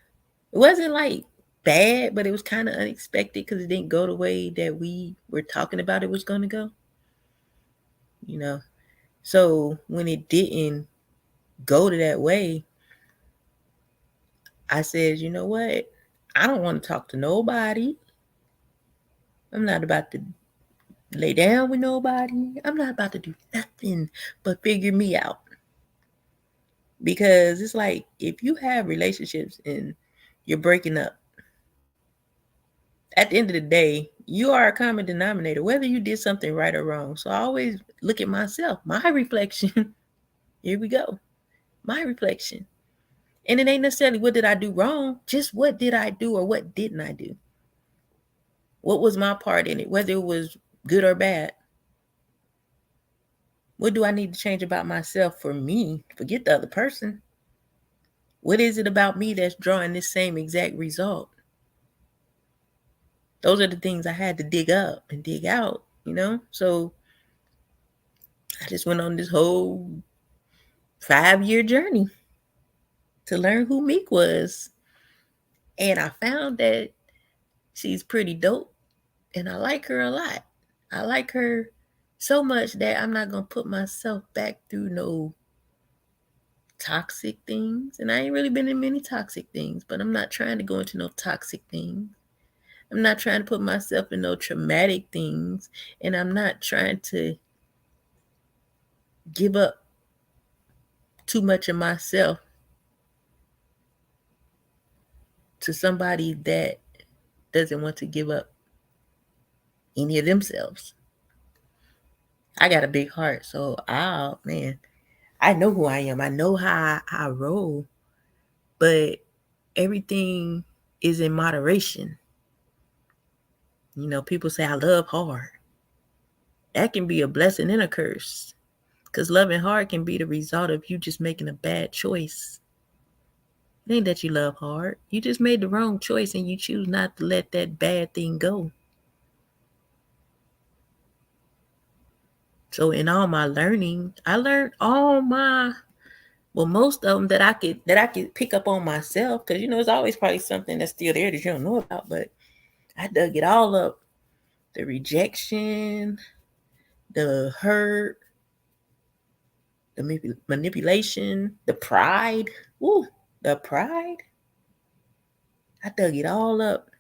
S1: wasn't like bad, but it was kind of unexpected because it didn't go the way that we were talking about it was going to go, you know. So when it didn't go to that way, I said, you know what? I don't want to talk to nobody. I'm not about to lay down with nobody. I'm not about to do nothing but figure me out. Because it's like if you have relationships and you're breaking up, at the end of the day, you are a common denominator, whether you did something right or wrong. So I always look at myself, my reflection. Here we go. My reflection. And it ain't necessarily what did I do wrong, just what did I do or what didn't I do? What was my part in it, whether it was good or bad? What do I need to change about myself for me? Forget the other person. What is it about me that's drawing this same exact result? Those are the things I had to dig up and dig out, you know? So I just went on this whole 5-year journey to learn who Meek was. And I found that she's pretty dope and I like her a lot. I like her so much that I'm not going to put myself back through no toxic things. And I ain't really been in many toxic things, but I'm not trying to go into no toxic things. I'm not trying to put myself in no traumatic things. And I'm not trying to give up too much of myself to somebody that doesn't want to give up any of themselves. I got a big heart, so man, I know who I am. I know how I roll, but everything is in moderation. You know, people say I love hard. That can be a blessing and a curse. Because loving hard can be the result of you just making a bad choice. It ain't that you love hard. You just made the wrong choice and you choose not to let that bad thing go. So in all my learning, I learned most of them that I could pick up on myself. Because, you know, it's always probably something that's still there that you don't know about. But I dug it all up. The rejection, the hurt, the manipulation, the pride. Ooh, the pride. I dug it all up.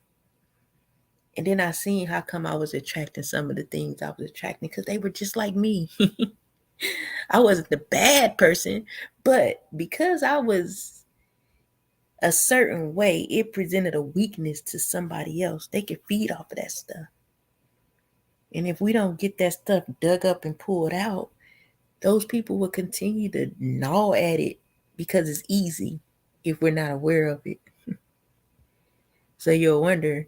S1: And then I seen how come I was attracting some of the things I was attracting because they were just like me. I wasn't the bad person, but because I was a certain way, it presented a weakness to somebody else. They could feed off of that stuff. And if we don't get that stuff dug up and pulled out, those people will continue to gnaw at it because it's easy if we're not aware of it. So you'll wonder,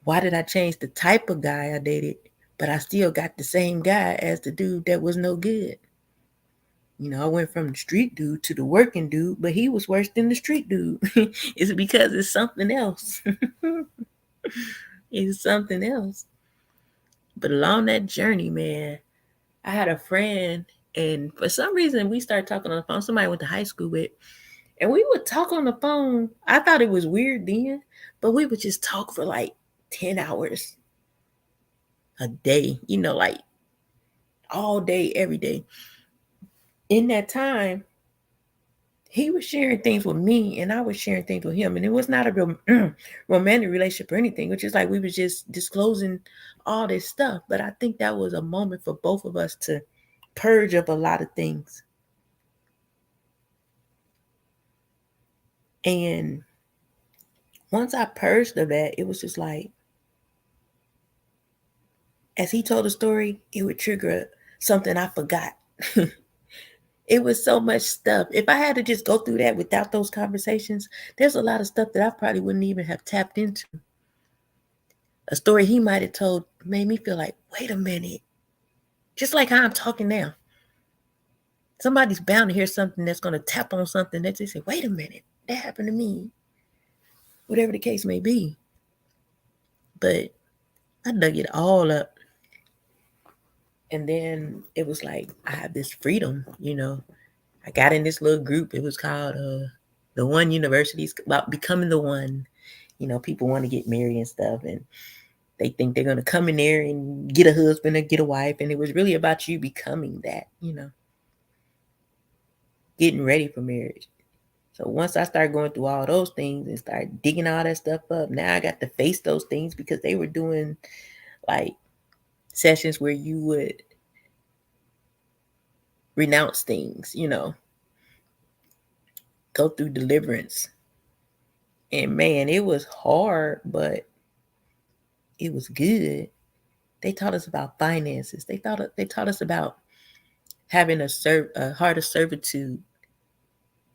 S1: why did I change the type of guy I dated, but I still got the same guy as the dude that was no good? You know, I went from the street dude to the working dude, but he was worse than the street dude. It's because it's something else. It's something else. But along that journey, man, I had a friend, and for some reason, we started talking on the phone. Somebody I went to high school with, and we would talk on the phone. I thought it was weird then, but we would just talk for like 10 hours a day, like all day, every day. In that time, he was sharing things with me and I was sharing things with him. And it was not a real romantic relationship or anything, which is like we was just disclosing all this stuff. But I think that was a moment for both of us to purge up a lot of things. And once I purged of that, it was just like, as he told a story, it would trigger something I forgot. It was so much stuff. If I had to just go through that without those conversations, there's a lot of stuff that I probably wouldn't even have tapped into. A story he might have told made me feel like, wait a minute. Just like how I'm talking now. Somebody's bound to hear something that's going to tap on something that they say, wait a minute, that happened to me. Whatever the case may be. But I dug it all up. And then it was like, I have this freedom, I got in this little group. It was called The One University. It's about becoming the one. People want to get married and stuff. And they think they're going to come in there and get a husband or get a wife. And it was really about you becoming that, getting ready for marriage. So once I started going through all those things and started digging all that stuff up, now I got to face those things because they were doing like sessions where you would renounce things, go through deliverance. And man, it was hard, but it was good. They taught us about finances. They taught us about having a heart of servitude,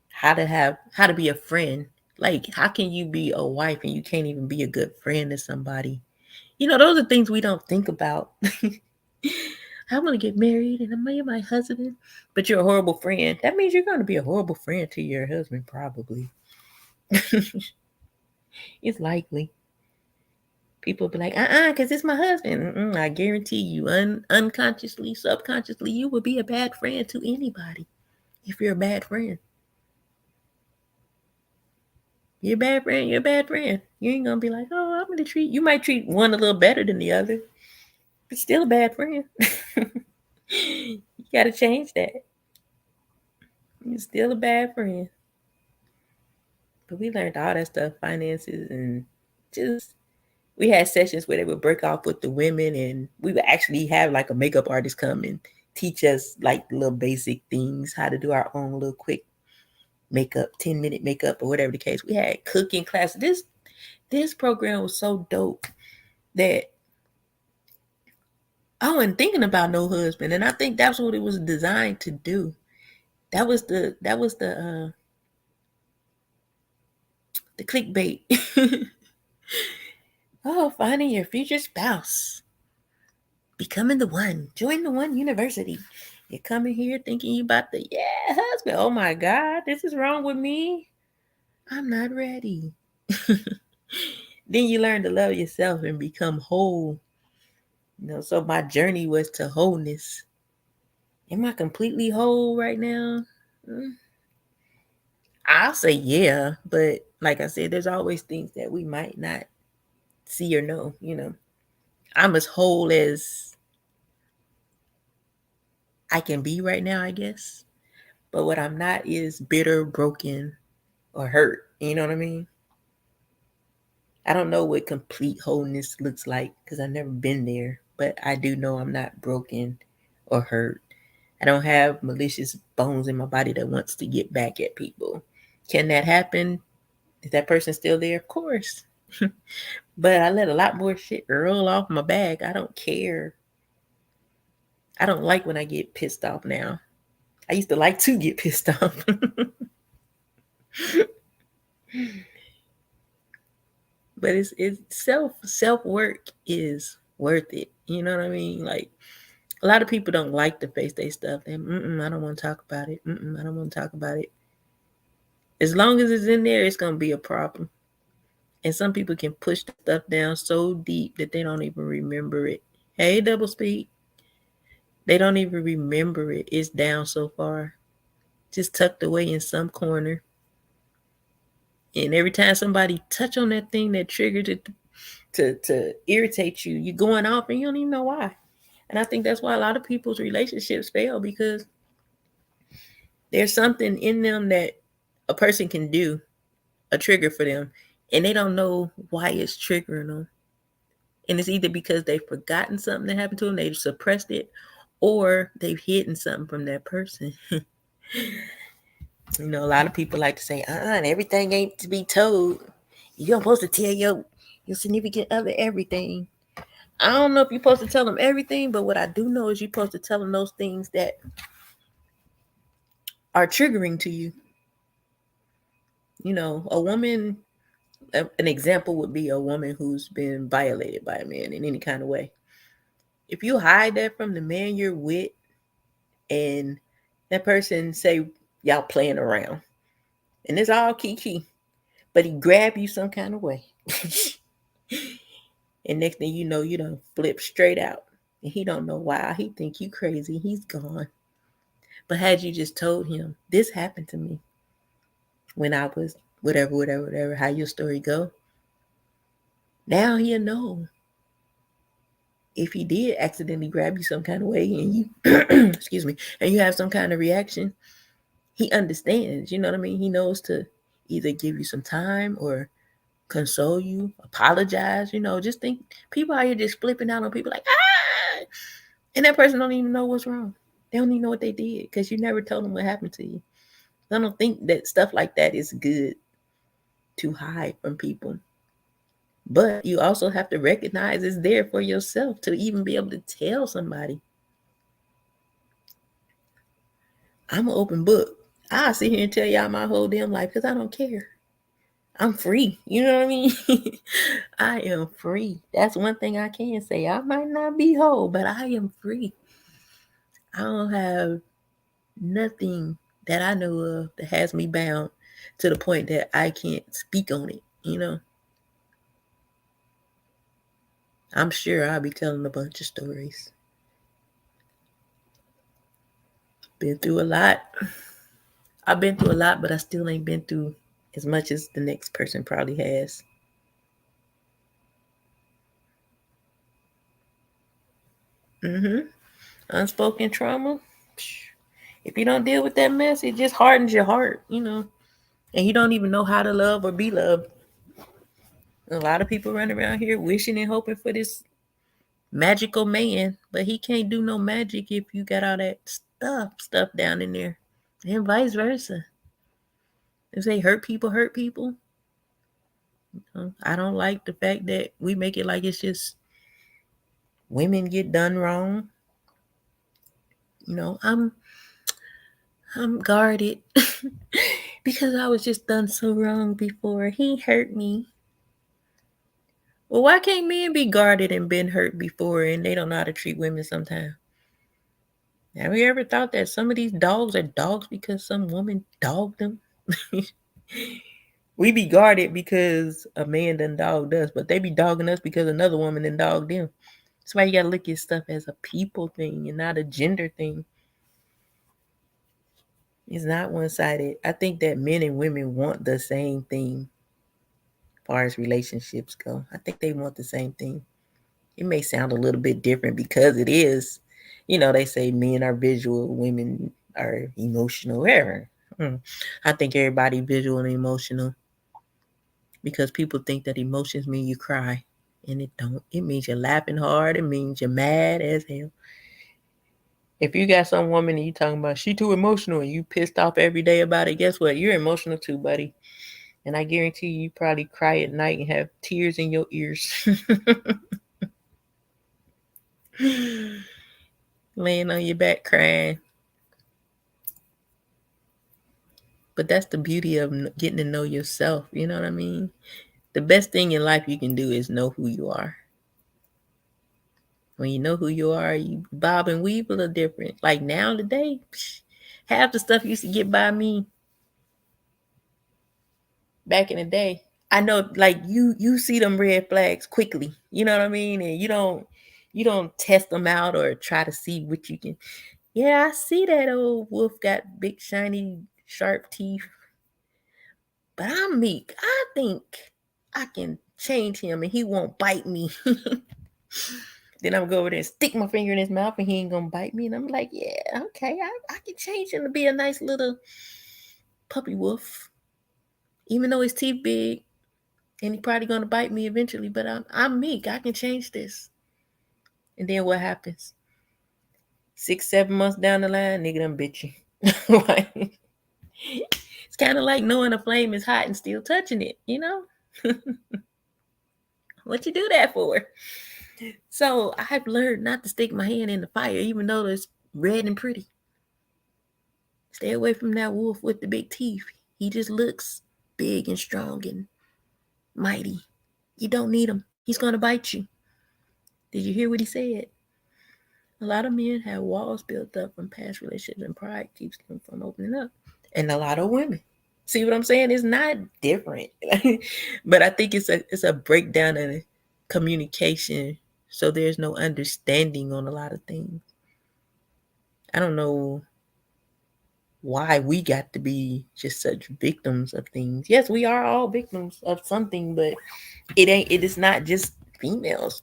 S1: how to be a friend. Like, how can you be a wife and you can't even be a good friend to somebody? Those are things we don't think about. I'm going to get married and I'm going to be my husband, but you're a horrible friend. That means you're going to be a horrible friend to your husband, probably. It's likely. People be like, because it's my husband. I guarantee you, unconsciously, subconsciously, you will be a bad friend to anybody if you're a bad friend. You're a bad friend. You're a bad friend. You ain't going to be like, oh, I'm going to you might treat one a little better than the other, but still a bad friend. You got to change that. You're still a bad friend. But we learned all that stuff, finances, and just, we had sessions where they would break off with the women and we would actually have like a makeup artist come and teach us like little basic things, how to do our own little quick makeup, 10-minute makeup or whatever the case. We had cooking class. This program was so dope that I wasn't thinking about no husband. And I think that's what it was designed to do. That was the clickbait. Oh, finding your future spouse. Becoming the one. Join the One University. You're coming here thinking you about the husband. Oh my God, this is wrong with me. I'm not ready. Then you learn to love yourself and become whole. So my journey was to wholeness. Am I completely whole right now? I'll say yeah, but like I said, there's always things that we might not see or know, I'm as whole as I can be right now, I guess. But what I'm not is bitter, broken, or hurt. You know what I mean? I don't know what complete wholeness looks like because I've never been there, but I do know I'm not broken or hurt. I don't have malicious bones in my body that wants to get back at people. Can that happen? Is that person still there? Of course. But I let a lot more shit roll off my back. I don't care. I don't like when I get pissed off now. I used to like to get pissed off. But it's self work is worth it. You know what I mean? Like, a lot of people don't like to face their stuff. And I don't want to talk about it. I don't want to talk about it. As long as it's in there, it's gonna be a problem. And some people can push the stuff down so deep that they don't even remember it
S2: Hey, double speak. They don't even remember it. It's down so far, just tucked away in some corner. And every time somebody touch on that thing that triggered it to irritate you, you're going off and you don't even know why. And I think that's why a lot of people's relationships fail, because there's something in them that a person can do, a trigger for them, and they don't know why it's triggering them. And it's either because they've forgotten something that happened to them, they've suppressed it, or they've hidden something from that person. A lot of people like to say, everything ain't to be told. You're supposed to tell your significant other everything. I don't know if you're supposed to tell them everything, but what I do know is you're supposed to tell them those things that are triggering to you. A woman, an example would be a woman who's been violated by a man in any kind of way. If you hide that from the man you're with, and that person say y'all playing around, and it's all kiki, but he grab you some kind of way. And next thing you done flip straight out. And he don't know why. He think you crazy. He's gone. But had you just told him, this happened to me when I was whatever, how your story go, now he'll know. If he did accidentally grab you some kind of way and you excuse me, and you have some kind of reaction, he understands, you know what I mean? He knows to either give you some time or console you, apologize, just think people out here just flipping out on people like, and that person don't even know what's wrong. They don't even know what they did because you never told them what happened to you. I don't think that stuff like that is good to hide from people. But you also have to recognize it's there for yourself to even be able to tell somebody. I'm an open book. I'll sit here and tell y'all my whole damn life because I don't care. I'm free. You know what I mean? I am free. That's one thing I can say. I might not be whole, but I am free. I don't have nothing that I know of that has me bound to the point that I can't speak on it. I'm sure I'll be telling a bunch of stories. Been through a lot. I've been through a lot, but I still ain't been through as much as the next person probably has. Unspoken trauma. If you don't deal with that mess, it just hardens your heart. And you don't even know how to love or be loved. A lot of people run around here wishing and hoping for this magical man, but he can't do no magic if you got all that stuff down in there, and vice versa. If they hurt people, I don't like the fact that we make it like it's just women get done wrong. I'm guarded because I was just done so wrong before. He hurt me. Well, why can't men be guarded and been hurt before and they don't know how to treat women sometimes? Have you ever thought that some of these dogs are dogs because some woman dogged them? We be guarded because a man done dogged us, but they be dogging us because another woman done dogged them. That's why you gotta look at stuff as a people thing and not a gender thing. It's not one sided. I think that men and women want the same thing as far as relationships go. I think they want the same thing. It may sound a little bit different because it is. They say men are visual, women are emotional, whatever. I think everybody visual and emotional because people think that emotions mean you cry, and it don't. It means you're laughing hard. It means you're mad as hell. If you got some woman and you talking about she too emotional and you pissed off every day about it, guess what? You're emotional too, buddy. And I guarantee you probably cry at night and have tears in your ears. Laying on your back crying. But that's the beauty of getting to know yourself. You know what I mean? The best thing in life you can do is know who you are. When you know who you are, you bob and weave a little different. Like now today, half the stuff used to get by me back in the day. I know, like you see them red flags quickly. You know what I mean? And you You don't test them out or try to see what you can. Yeah, I see that old wolf got big, shiny, sharp teeth. But I'm meek. I think I can change him and he won't bite me. Then I'm gonna go over there and stick my finger in his mouth and he ain't gonna bite me. And I'm like, yeah, okay, I can change him to be a nice little puppy wolf. Even though his teeth big and he probably gonna bite me eventually, but I'm meek. I can change this. And then what happens? 6, 7 months down the line, nigga done bit you. It's kind of like knowing a flame is hot and still touching it, you know? What you do that for? So I've learned not to stick my hand in the fire, even though it's red and pretty. Stay away from that wolf with the big teeth. He just looks big and strong and mighty. You don't need him. He's going to bite you. Did you hear what he said? A lot of men have walls built up from past relationships and pride keeps them from opening up. And a lot of women. See what I'm saying? It's not different. But I think it's a breakdown of communication. So there's no understanding on a lot of things. I don't know why we got to be just such victims of things. Yes, we are all victims of something, but it is not just females.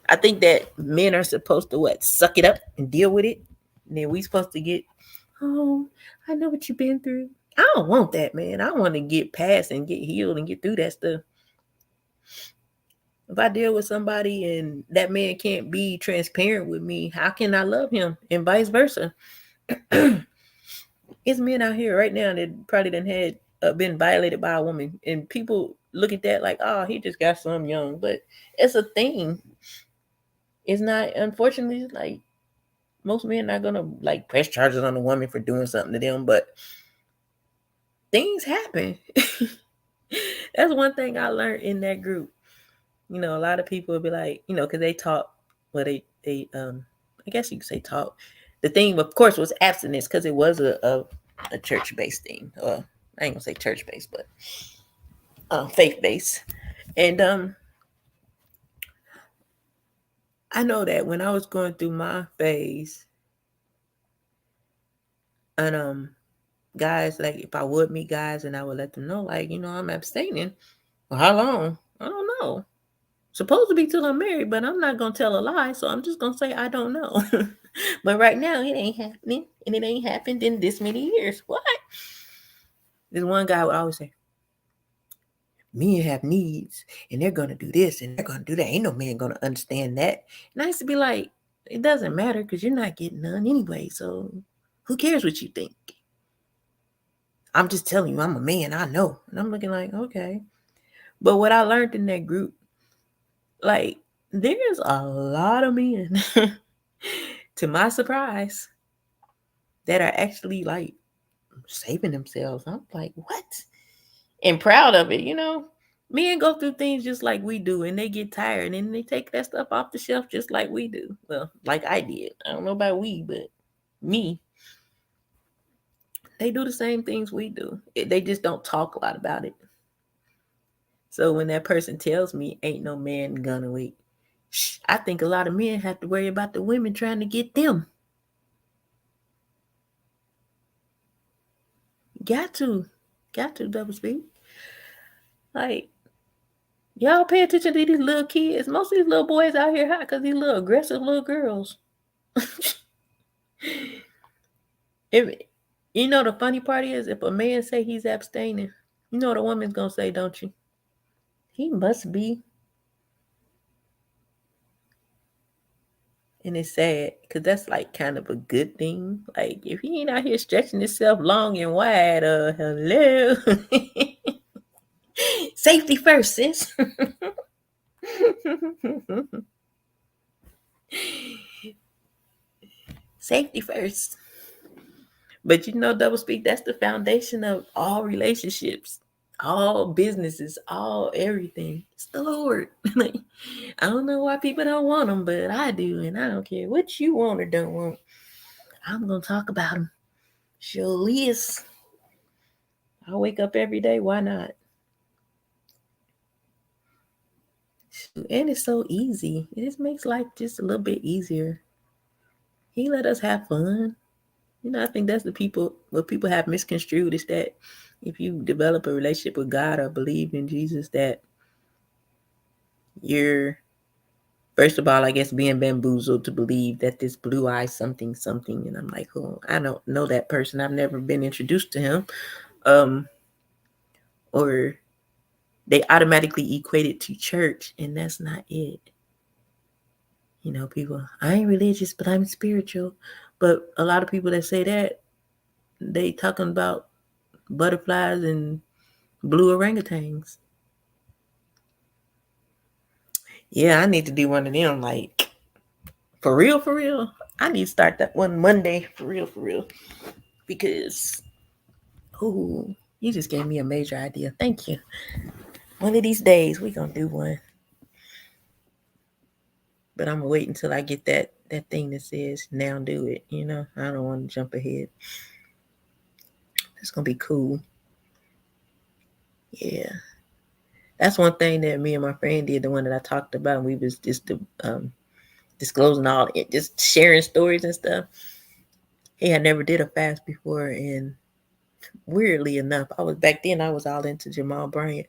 S2: I think that men are supposed to suck it up and deal with it. And then we supposed to get, oh, I know what you've been through. I don't want that, man. I want to get past and get healed and get through that stuff. If I deal with somebody and that man can't be transparent with me, how can I love him? And vice versa. It's men out here right now that probably done had been violated by a woman, and people look at that like, oh, he just got some young, but it's a thing. It's not, unfortunately, like most men are not gonna like press charges on a woman for doing something to them, but things happen. That's one thing I learned in that group. You know, a lot of people would be like, you know, because they taught, well, they I guess you could say taught. The thing, of course, was abstinence because it was a church-based thing. I ain't gonna say church-based, but faith-based. And I know that when I was going through my phase, and guys, like if I would meet guys and I would let them know, like, you know, I'm abstaining. For how long? I don't know. Supposed to be till I'm married, but I'm not gonna tell a lie, so I'm just gonna say I don't know. But right now it ain't happening, and it ain't happened in this many years. What? This one guy would always say, men have needs, and they're gonna do this and they're gonna do that. Ain't no man gonna understand that. And I used to be like, it doesn't matter because you're not getting none anyway. So who cares what you think? I'm just telling you, I'm a man, I know. And I'm looking like, okay. But what I learned in that group, like, there's a lot of men, to my surprise, that are actually like saving themselves. I'm like, what? And proud of it, you know. Men go through things just like we do, and they get tired, and they take that stuff off the shelf just like we do. Well, like I did. I don't know about we, but me. They do the same things we do. They just don't talk a lot about it. So when that person tells me ain't no man gonna wait, I think a lot of men have to worry about the women trying to get them. Got to double speak. Like, y'all pay attention to these little kids. Most of these little boys out here hot because these little aggressive little girls. If you know, the funny part is, if a man say he's abstaining, you know what a woman's gonna say, don't you? He must be. And it's sad because that's like kind of a good thing. Like, if he ain't out here stretching himself long and wide, hello. Safety first, sis. Safety first. But you know, double speak, that's the foundation of all relationships, all businesses, all everything. It's the Lord. Like, I don't know why people don't want them, but I do, and I don't care what you want or don't want. I'm gonna talk about them. Surely is. I wake up every day. Why not? to. And it's so easy. It just makes life just a little bit easier. He let us have fun. I think that's what people have misconstrued is that if you develop a relationship with God or believe in Jesus, that you're, first of all, I guess, being bamboozled to believe that this blue eye something. And I'm like, oh, I don't know that person. I've never been introduced to him. Or they automatically equate it to church, and that's not it. People, I ain't religious, but I'm spiritual. But a lot of people that say that, they talking about butterflies and blue orangutans. Yeah, I need to do one of them. Like, for real. I need to start that one Monday. For real. Because, ooh, you just gave me a major idea. Thank you. One of these days, we going to do one. But I'm going to wait until I get that thing that says, now do it. I don't want to jump ahead. It's going to be cool. Yeah. That's one thing that me and my friend did, the one that I talked about. We was just disclosing all it, just sharing stories and stuff. He had never did a fast before, and weirdly enough, I was all into Jamal Bryant,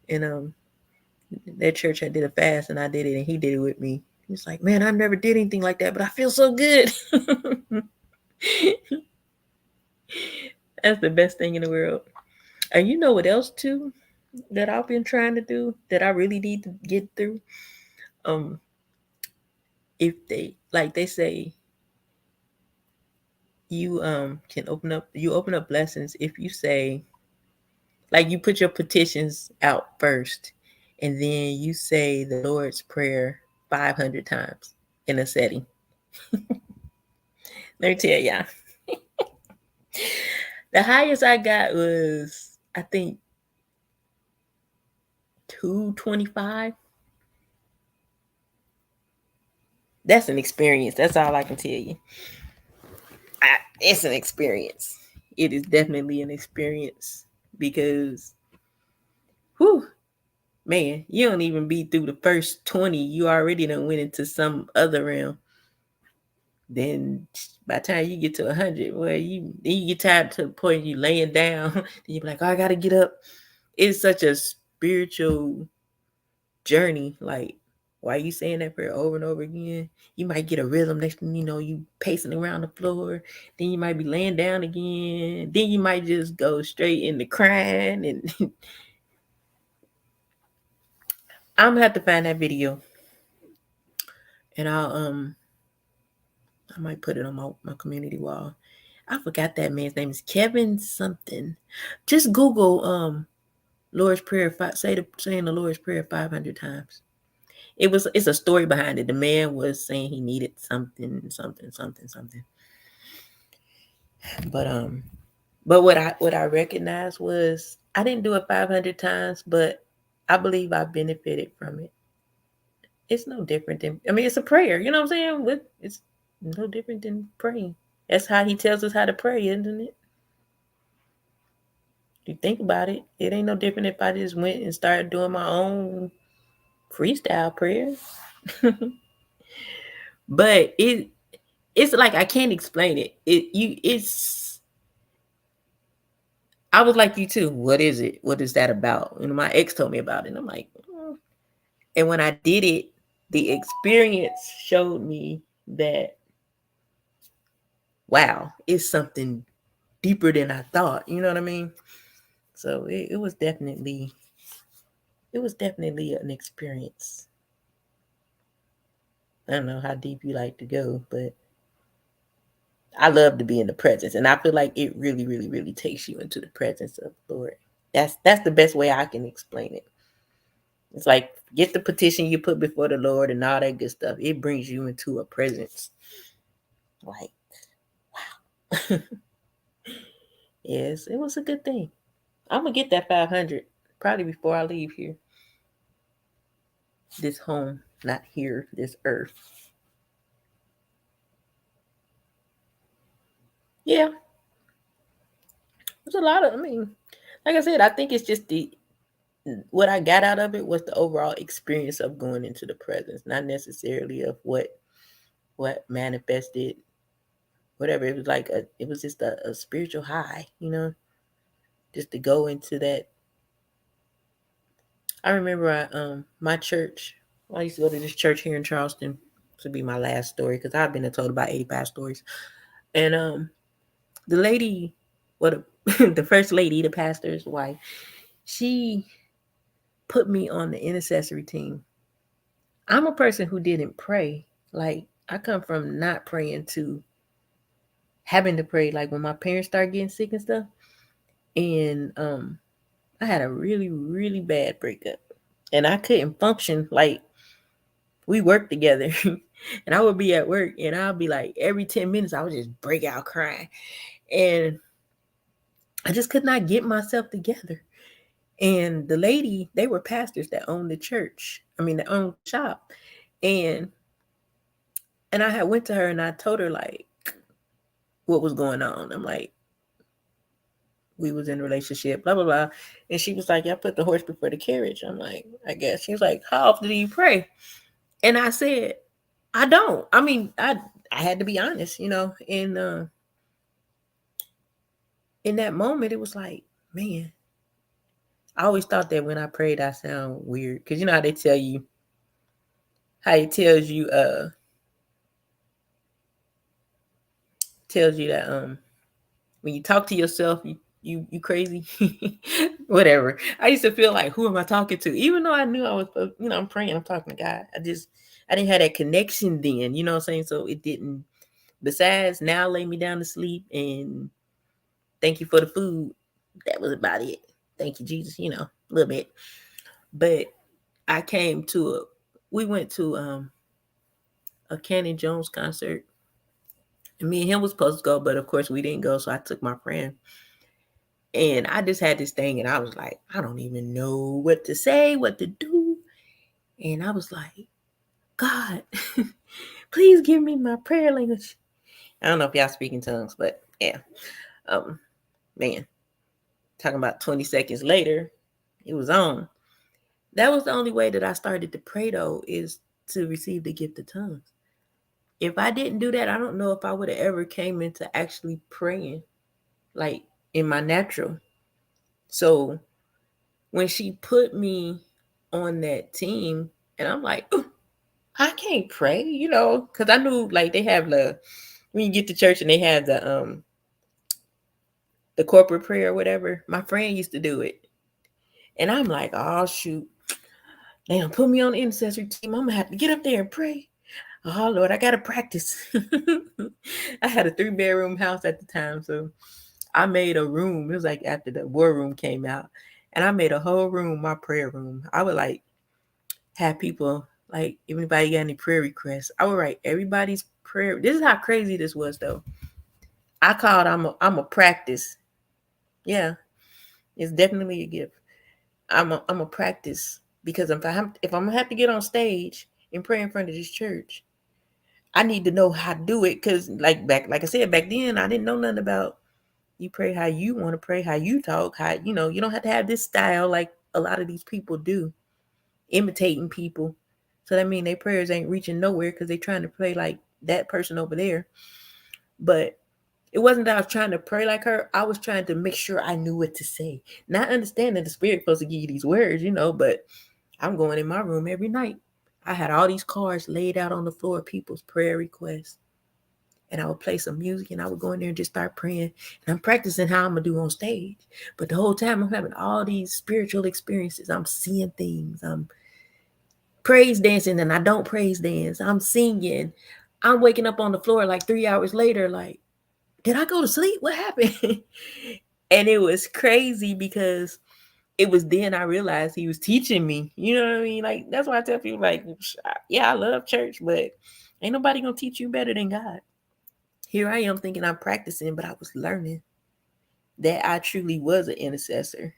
S2: and that church I did a fast, and I did it, and he did it with me. He's like, man, I've never did anything like that, but I feel so good. That's the best thing in the world. And you know what else too that I've been trying to do that I really need to get through? If they say you can open up blessings if you say, like, you put your petitions out first and then you say the Lord's Prayer 500 times in a setting. Let me tell y'all. The highest I got was, I think, 225. That's an experience. That's all I can tell you. It's an experience. It is definitely an experience because, whew, man, you don't even be through the first 20. You already done went into some other realm. Then by the time you get to 100, well, you get tired to the point you laying down. Then you be like, oh, I got to get up. It's such a spiritual journey. Like, why are you saying that prayer over and over again? You might get a rhythm. Next thing you know, you pacing around the floor. Then you might be laying down again. Then you might just go straight into crying. And I'm gonna have to find that video, and I might put it on my community wall. I forgot that man's name is Kevin something. Just Google Lord's Prayer. Saying the Lord's Prayer 500 times. It's a story behind it. The man was saying he needed something. But what I recognized was I didn't do it 500 times, but I believe I benefited from it. It's no different than, it's a prayer. You know what I'm saying? It's no different than praying. That's how he tells us how to pray, isn't it? You think about it, it ain't no different if I just went and started doing my own freestyle prayers. But it's like I can't explain it. It's I was like you too. What is it? What is that about? My ex told me about it, and I'm like, and when I did it, the experience showed me that, wow, it's something deeper than I thought. You know what I mean? So it was definitely an experience. I don't know how deep you like to go, but I love to be in the presence, and I feel like it really, really, really takes you into the presence of the Lord. That's the best way I can explain it. It's like, get the petition you put before the Lord and all that good stuff. It brings you into a presence. Like, wow. Yes, it was a good thing. I'm gonna get that 500 probably before I leave here. This home, not here, this earth. Yeah. There's a lot of, like I said, I think it's just what I got out of it was the overall experience of going into the presence, not necessarily of what manifested, whatever. It was like it was just a spiritual high, just to go into that. I remember my church. I used to go to this church here in Charleston. To be my last story, because I've been told about 85 stories. And the lady, what the first lady, the pastor's wife, she put me on the intercessory team. I'm a person who didn't pray. Like, I come from not praying to having to pray. Like, when my parents started getting sick and stuff, and I had a really, really bad breakup, and I couldn't function. Like, we worked together, and I would be at work, and I'll be like, every 10 minutes, I would just break out crying, and I just could not get myself together. And the lady, they were pastors that owned the church. I mean, that owned the shop. And I had went to her and I told her like what was going on. I'm like, we was in a relationship, blah, blah, blah. And she was like, yeah, I put the horse before the carriage. I'm like, I guess. She was like, how often do you pray? And I said, I don't. I mean, I had to be honest, and in that moment, it was like, man, I always thought that when I prayed, I sound weird. Because you know how they tell you, how it tells you that when you talk to yourself, you crazy. Whatever. I used to feel like, who am I talking to? Even though I knew I was, I'm praying, I'm talking to God. I didn't have that connection then, you know what I'm saying? So it didn't, besides now lay me down to sleep and thank you for the food. That was about it. Thank you, Jesus, a little bit. But I we went to a Candy Jones concert. And me and him was supposed to go, but of course we didn't go. So I took my friend. And I just had this thing, and I was like, I don't even know what to say, what to do. And I was like, God, please give me my prayer language. I don't know if y'all speak in tongues, but yeah. Man, talking about 20 seconds later, it was on. That was the only way that I started to pray, though, is to receive the gift of tongues. If I didn't do that, I don't know if I would have ever came into actually praying, like in my natural. So when she put me on that team, and I'm like, I can't pray, because I knew like they have when you get to church and they have the corporate prayer or whatever. My friend used to do it, and I'm like, oh shoot, they don't put me on the intercessory team. I'm gonna have to get up there and pray. Oh Lord, I gotta practice. I had a 3-bedroom house at the time, so I made a room. It was like after the war room came out, and I made a whole room my prayer room. I would like have people, like, if anybody got any prayer requests, I would write everybody's prayer. This is how crazy this was, though. I called I'm a practice. Yeah, it's definitely a gift. I'm a practice, because if I'm gonna have to get on stage and pray in front of this church, I need to know how to do it. Because like I said, back then I didn't know nothing about you pray how you want to pray, how you talk, how you don't have to have this style like a lot of these people do, imitating people. So that means their prayers ain't reaching nowhere because they're trying to pray like that person over there. But it wasn't that I was trying to pray like her. I was trying to make sure I knew what to say. Not understanding the Spirit supposed to give you these words, but I'm going in my room every night. I had all these cards laid out on the floor, people's prayer requests. And I would play some music and I would go in there and just start praying. And I'm practicing how I'm going to do on stage. But the whole time I'm having all these spiritual experiences. I'm seeing things. I'm praise dancing and I don't praise dance. I'm singing. I'm waking up on the floor like 3 hours later, like, did I go to sleep? What happened? And it was crazy because it was then I realized he was teaching me. You know what I mean? Like, that's why I tell people, like, yeah, I love church, but ain't nobody going to teach you better than God. Here I am thinking I'm practicing, but I was learning that I truly was an intercessor.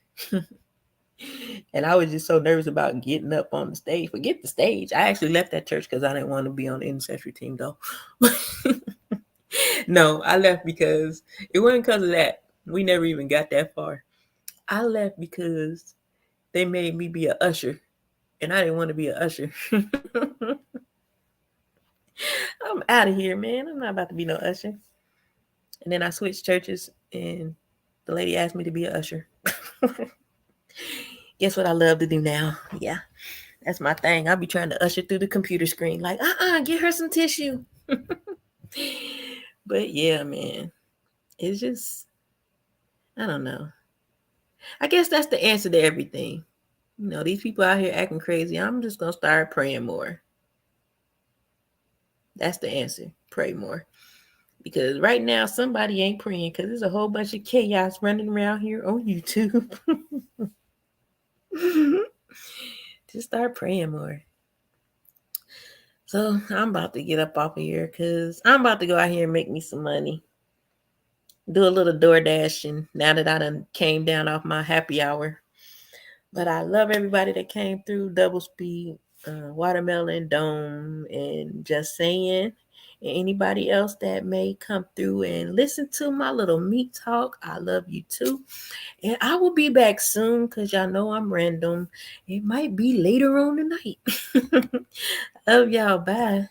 S2: And I was just so nervous about getting up on the stage. Forget the stage. I actually left that church because I didn't want to be on the intercessory team, though. No, I left because it wasn't because of that. We never even got that far. I left because they made me be a usher, and I didn't want to be a usher. I'm out of here, man. I'm not about to be no usher. And then I switched churches, and the lady asked me to be a usher. Guess what I love to do now? Yeah, that's my thing. I'll be trying to usher through the computer screen, like, get her some tissue. But yeah, man, it's just, I don't know. I guess that's the answer to everything. You know, these people out here acting crazy. I'm just going to start praying more. That's the answer. Pray more. Because right now, somebody ain't praying because there's a whole bunch of chaos running around here on YouTube. Just start praying more. So I'm about to get up off of here because I'm about to go out here and make me some money. Do a little door dashing now that I done came down off my happy hour. But I love everybody that came through Double Speed, Watermelon Dome, and Just Saying. And anybody else that may come through and listen to my little meat talk, I love you too. And I will be back soon because y'all know I'm random. It might be later on tonight. Love y'all. Bye.